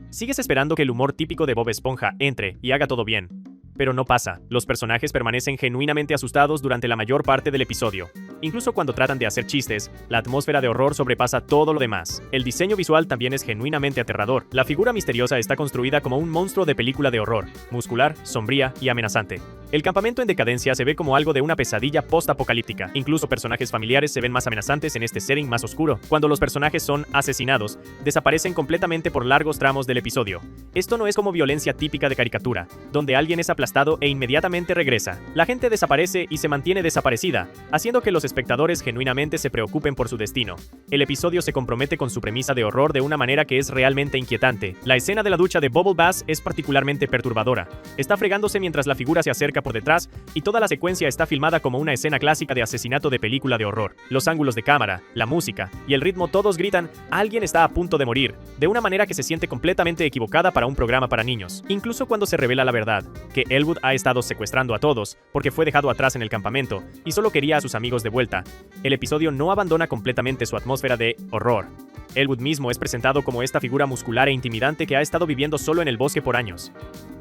Sigues esperando que el humor típico de Bob Esponja entre y haga todo bien, pero no pasa. Los personajes permanecen genuinamente asustados durante la mayor parte del episodio. Incluso cuando tratan de hacer chistes, la atmósfera de horror sobrepasa todo lo demás. El diseño visual también es genuinamente aterrador. La figura misteriosa está construida como un monstruo de película de horror, muscular, sombría y amenazante. El campamento en decadencia se ve como algo de una pesadilla post-apocalíptica. Incluso personajes familiares se ven más amenazantes en este setting más oscuro. Cuando los personajes son asesinados, desaparecen completamente por largos tramos del episodio. Esto no es como violencia típica de caricatura, donde alguien es aplastado e inmediatamente regresa. La gente desaparece y se mantiene desaparecida, haciendo que los espectadores genuinamente se preocupen por su destino. El episodio se compromete con su premisa de horror de una manera que es realmente inquietante. La escena de la ducha de Bubble Bass es particularmente perturbadora. Está fregándose mientras la figura se acerca por detrás, y toda la secuencia está filmada como una escena clásica de asesinato de película de horror. Los ángulos de cámara, la música y el ritmo todos gritan "alguien está a punto de morir", de una manera que se siente completamente equivocada para un programa para niños. Incluso cuando se revela la verdad, que Elwood ha estado secuestrando a todos porque fue dejado atrás en el campamento y solo quería a sus amigos de vuelta, el episodio no abandona completamente su atmósfera de horror. Elwood mismo es presentado como esta figura muscular e intimidante que ha estado viviendo solo en el bosque por años.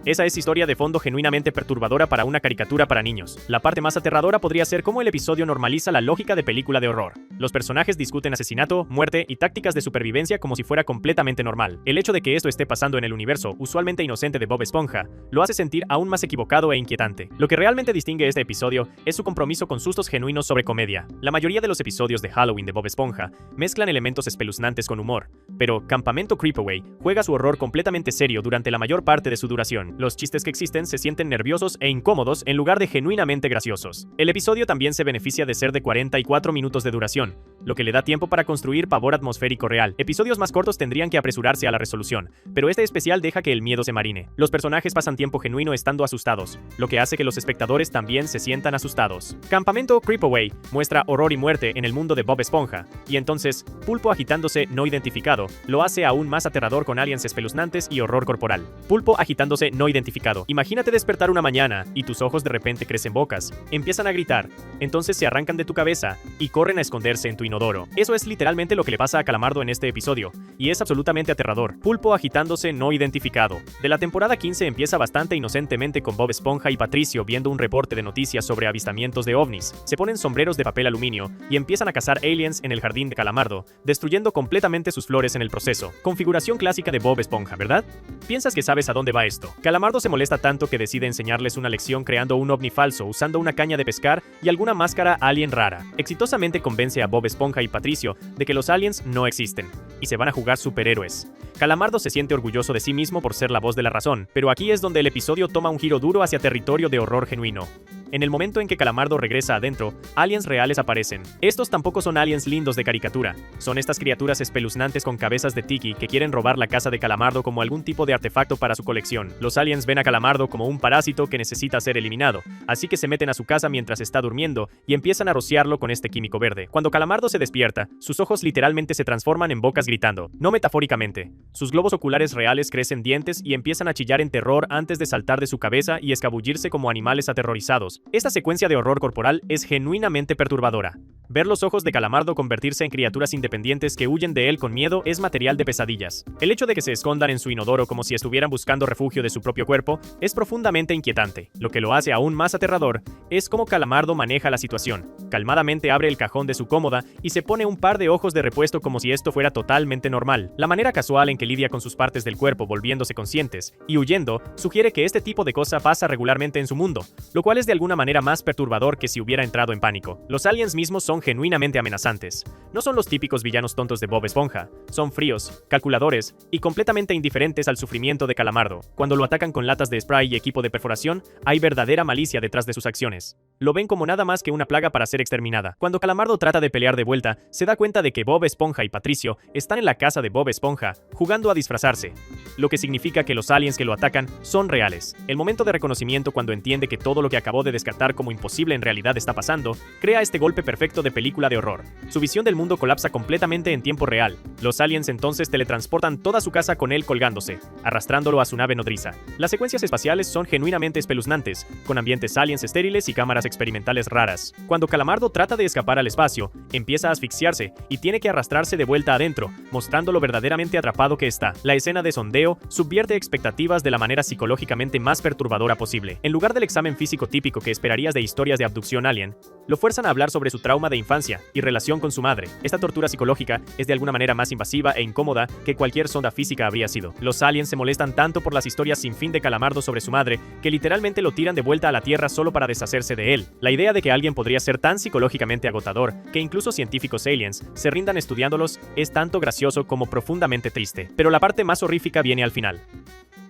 Esa es historia de fondo genuinamente perturbadora para una caricatura para niños. La parte más aterradora podría ser cómo el episodio normaliza la lógica de película de horror. Los personajes discuten asesinato, muerte y tácticas de supervivencia como si fuera completamente normal. El hecho de que esto esté pasando en el universo usualmente inocente de Bob Esponja lo hace sentir aún más equivocado e inquietante. Lo que realmente distingue este episodio es su compromiso con sustos genuinos sobre comedia. La mayoría de los episodios de Halloween de Bob Esponja mezclan elementos espeluznantes con humor, pero Campamento Creepaway juega su horror completamente serio durante la mayor parte de su duración. Los chistes que existen se sienten nerviosos e incómodos en lugar de genuinamente graciosos. El episodio también se beneficia de ser de 44 minutos de duración, lo que le da tiempo para construir pavor atmosférico real. Episodios más cortos tendrían que apresurarse a la resolución, pero este especial deja que el miedo se marine. Los personajes pasan tiempo genuino estando asustados, lo que hace que los espectadores también se sientan asustados. Campamento Creepaway muestra horror y muerte en el mundo de Bob Esponja, y entonces Pulpo agitándose no identificado lo hace aún más aterrador con aliens espeluznantes y horror corporal. Pulpo agitándose no identificado. Imagínate despertar una mañana y tus ojos de repente crecen bocas, empiezan a gritar, entonces se arrancan de tu cabeza y corren a esconderse en tu inodoro. Eso es literalmente lo que le pasa a Calamardo en este episodio, y es absolutamente aterrador. Pulpo agitándose no identificado. De la temporada 15 empieza bastante inocentemente con Bob Esponja y Patricio viendo un reporte de noticias sobre avistamientos de ovnis. Se ponen sombreros de papel aluminio y empiezan a cazar aliens en el jardín de Calamardo, destruyendo completamente sus flores en el proceso. Configuración clásica de Bob Esponja, ¿verdad? Piensas que sabes a dónde va esto. Calamardo se molesta tanto que decide enseñarles una lección creando un ovni falso usando una caña de pescar y alguna máscara alien rara. Exitosamente convence a Bob Esponja y Patricio de que los aliens no existen y se van a jugar superhéroes. Calamardo se siente orgulloso de sí mismo por ser la voz de la razón, pero aquí es donde el episodio toma un giro duro hacia territorio de horror genuino. En el momento en que Calamardo regresa adentro, aliens reales aparecen. Estos tampoco son aliens lindos de caricatura. Son estas criaturas espeluznantes con cabezas de tiki que quieren robar la casa de Calamardo como algún tipo de artefacto para su colección. Los aliens ven a Calamardo como un parásito que necesita ser eliminado, así que se meten a su casa mientras está durmiendo y empiezan a rociarlo con este químico verde. Cuando Calamardo se despierta, sus ojos literalmente se transforman en bocas gritando, no metafóricamente. Sus globos oculares reales crecen dientes y empiezan a chillar en terror antes de saltar de su cabeza y escabullirse como animales aterrorizados. Esta secuencia de horror corporal es genuinamente perturbadora. Ver los ojos de Calamardo convertirse en criaturas independientes que huyen de él con miedo es material de pesadillas. El hecho de que se escondan en su inodoro como si estuvieran buscando refugio de su propio cuerpo es profundamente inquietante. Lo que lo hace aún más aterrador es cómo Calamardo maneja la situación. Calmadamente abre el cajón de su cómoda y se pone un par de ojos de repuesto como si esto fuera totalmente normal. La manera casual en que lidia con sus partes del cuerpo volviéndose conscientes y huyendo sugiere que este tipo de cosa pasa regularmente en su mundo, lo cual es de alguna manera más perturbador que si hubiera entrado en pánico. Los aliens mismos son son genuinamente amenazantes. No son los típicos villanos tontos de Bob Esponja, son fríos, calculadores y completamente indiferentes al sufrimiento de Calamardo. Cuando lo atacan con latas de spray y equipo de perforación, hay verdadera malicia detrás de sus acciones. Lo ven como nada más que una plaga para ser exterminada. Cuando Calamardo trata de pelear de vuelta, se da cuenta de que Bob Esponja y Patricio están en la casa de Bob Esponja, jugando a disfrazarse, lo que significa que los aliens que lo atacan son reales. El momento de reconocimiento cuando entiende que todo lo que acabó de descartar como imposible en realidad está pasando, crea este golpe perfecto de película de horror. Su visión del mundo colapsa completamente en tiempo real. Los aliens entonces teletransportan toda su casa con él colgándose, arrastrándolo a su nave nodriza. Las secuencias espaciales son genuinamente espeluznantes, con ambientes aliens estériles y cámaras experimentales raras. Cuando Calamardo trata de escapar al espacio, empieza a asfixiarse y tiene que arrastrarse de vuelta adentro, mostrando lo verdaderamente atrapado que está. La escena de sondeo subvierte expectativas de la manera psicológicamente más perturbadora posible. En lugar del examen físico típico que esperarías de historias de abducción alien, lo fuerzan a hablar sobre su trauma de infancia y relación con su madre. Esta tortura psicológica es de alguna manera más invasiva e incómoda que cualquier sonda física habría sido. Los aliens se molestan tanto por las historias sin fin de Calamardo sobre su madre que literalmente lo tiran de vuelta a la Tierra solo para deshacerse de él. La idea de que alguien podría ser tan psicológicamente agotador que incluso científicos aliens se rindan estudiándolos es tanto gracioso como profundamente triste. Pero la parte más horrífica viene al final.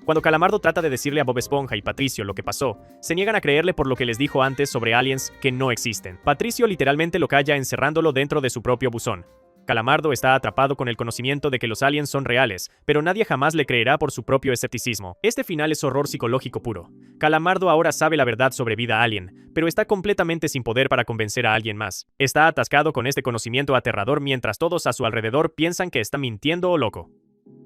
Cuando Calamardo trata de decirle a Bob Esponja y Patricio lo que pasó, se niegan a creerle por lo que les dijo antes sobre aliens que no existen. Patricio literalmente lo calla encerrándolo dentro de su propio buzón. Calamardo está atrapado con el conocimiento de que los aliens son reales, pero nadie jamás le creerá por su propio escepticismo. Este final es horror psicológico puro. Calamardo ahora sabe la verdad sobre vida alien, pero está completamente sin poder para convencer a alguien más. Está atascado con este conocimiento aterrador mientras todos a su alrededor piensan que está mintiendo o loco.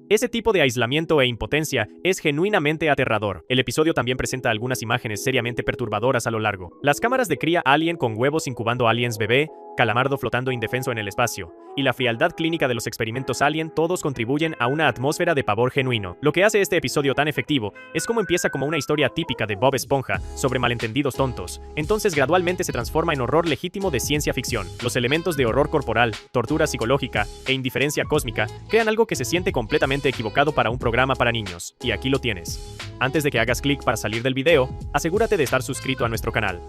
Ese tipo de aislamiento e impotencia es genuinamente aterrador. El episodio también presenta algunas imágenes seriamente perturbadoras a lo largo. Las cámaras de cría alien con huevos incubando aliens bebé, Calamardo flotando indefenso en el espacio, y la frialdad clínica de los experimentos alien todos contribuyen a una atmósfera de pavor genuino. Lo que hace este episodio tan efectivo es cómo empieza como una historia típica de Bob Esponja sobre malentendidos tontos, entonces gradualmente se transforma en horror legítimo de ciencia ficción. Los elementos de horror corporal, tortura psicológica e indiferencia cósmica crean algo que se siente completamente equivocado para un programa para niños, y aquí lo tienes. Antes de que hagas clic para salir del video, asegúrate de estar suscrito a nuestro canal.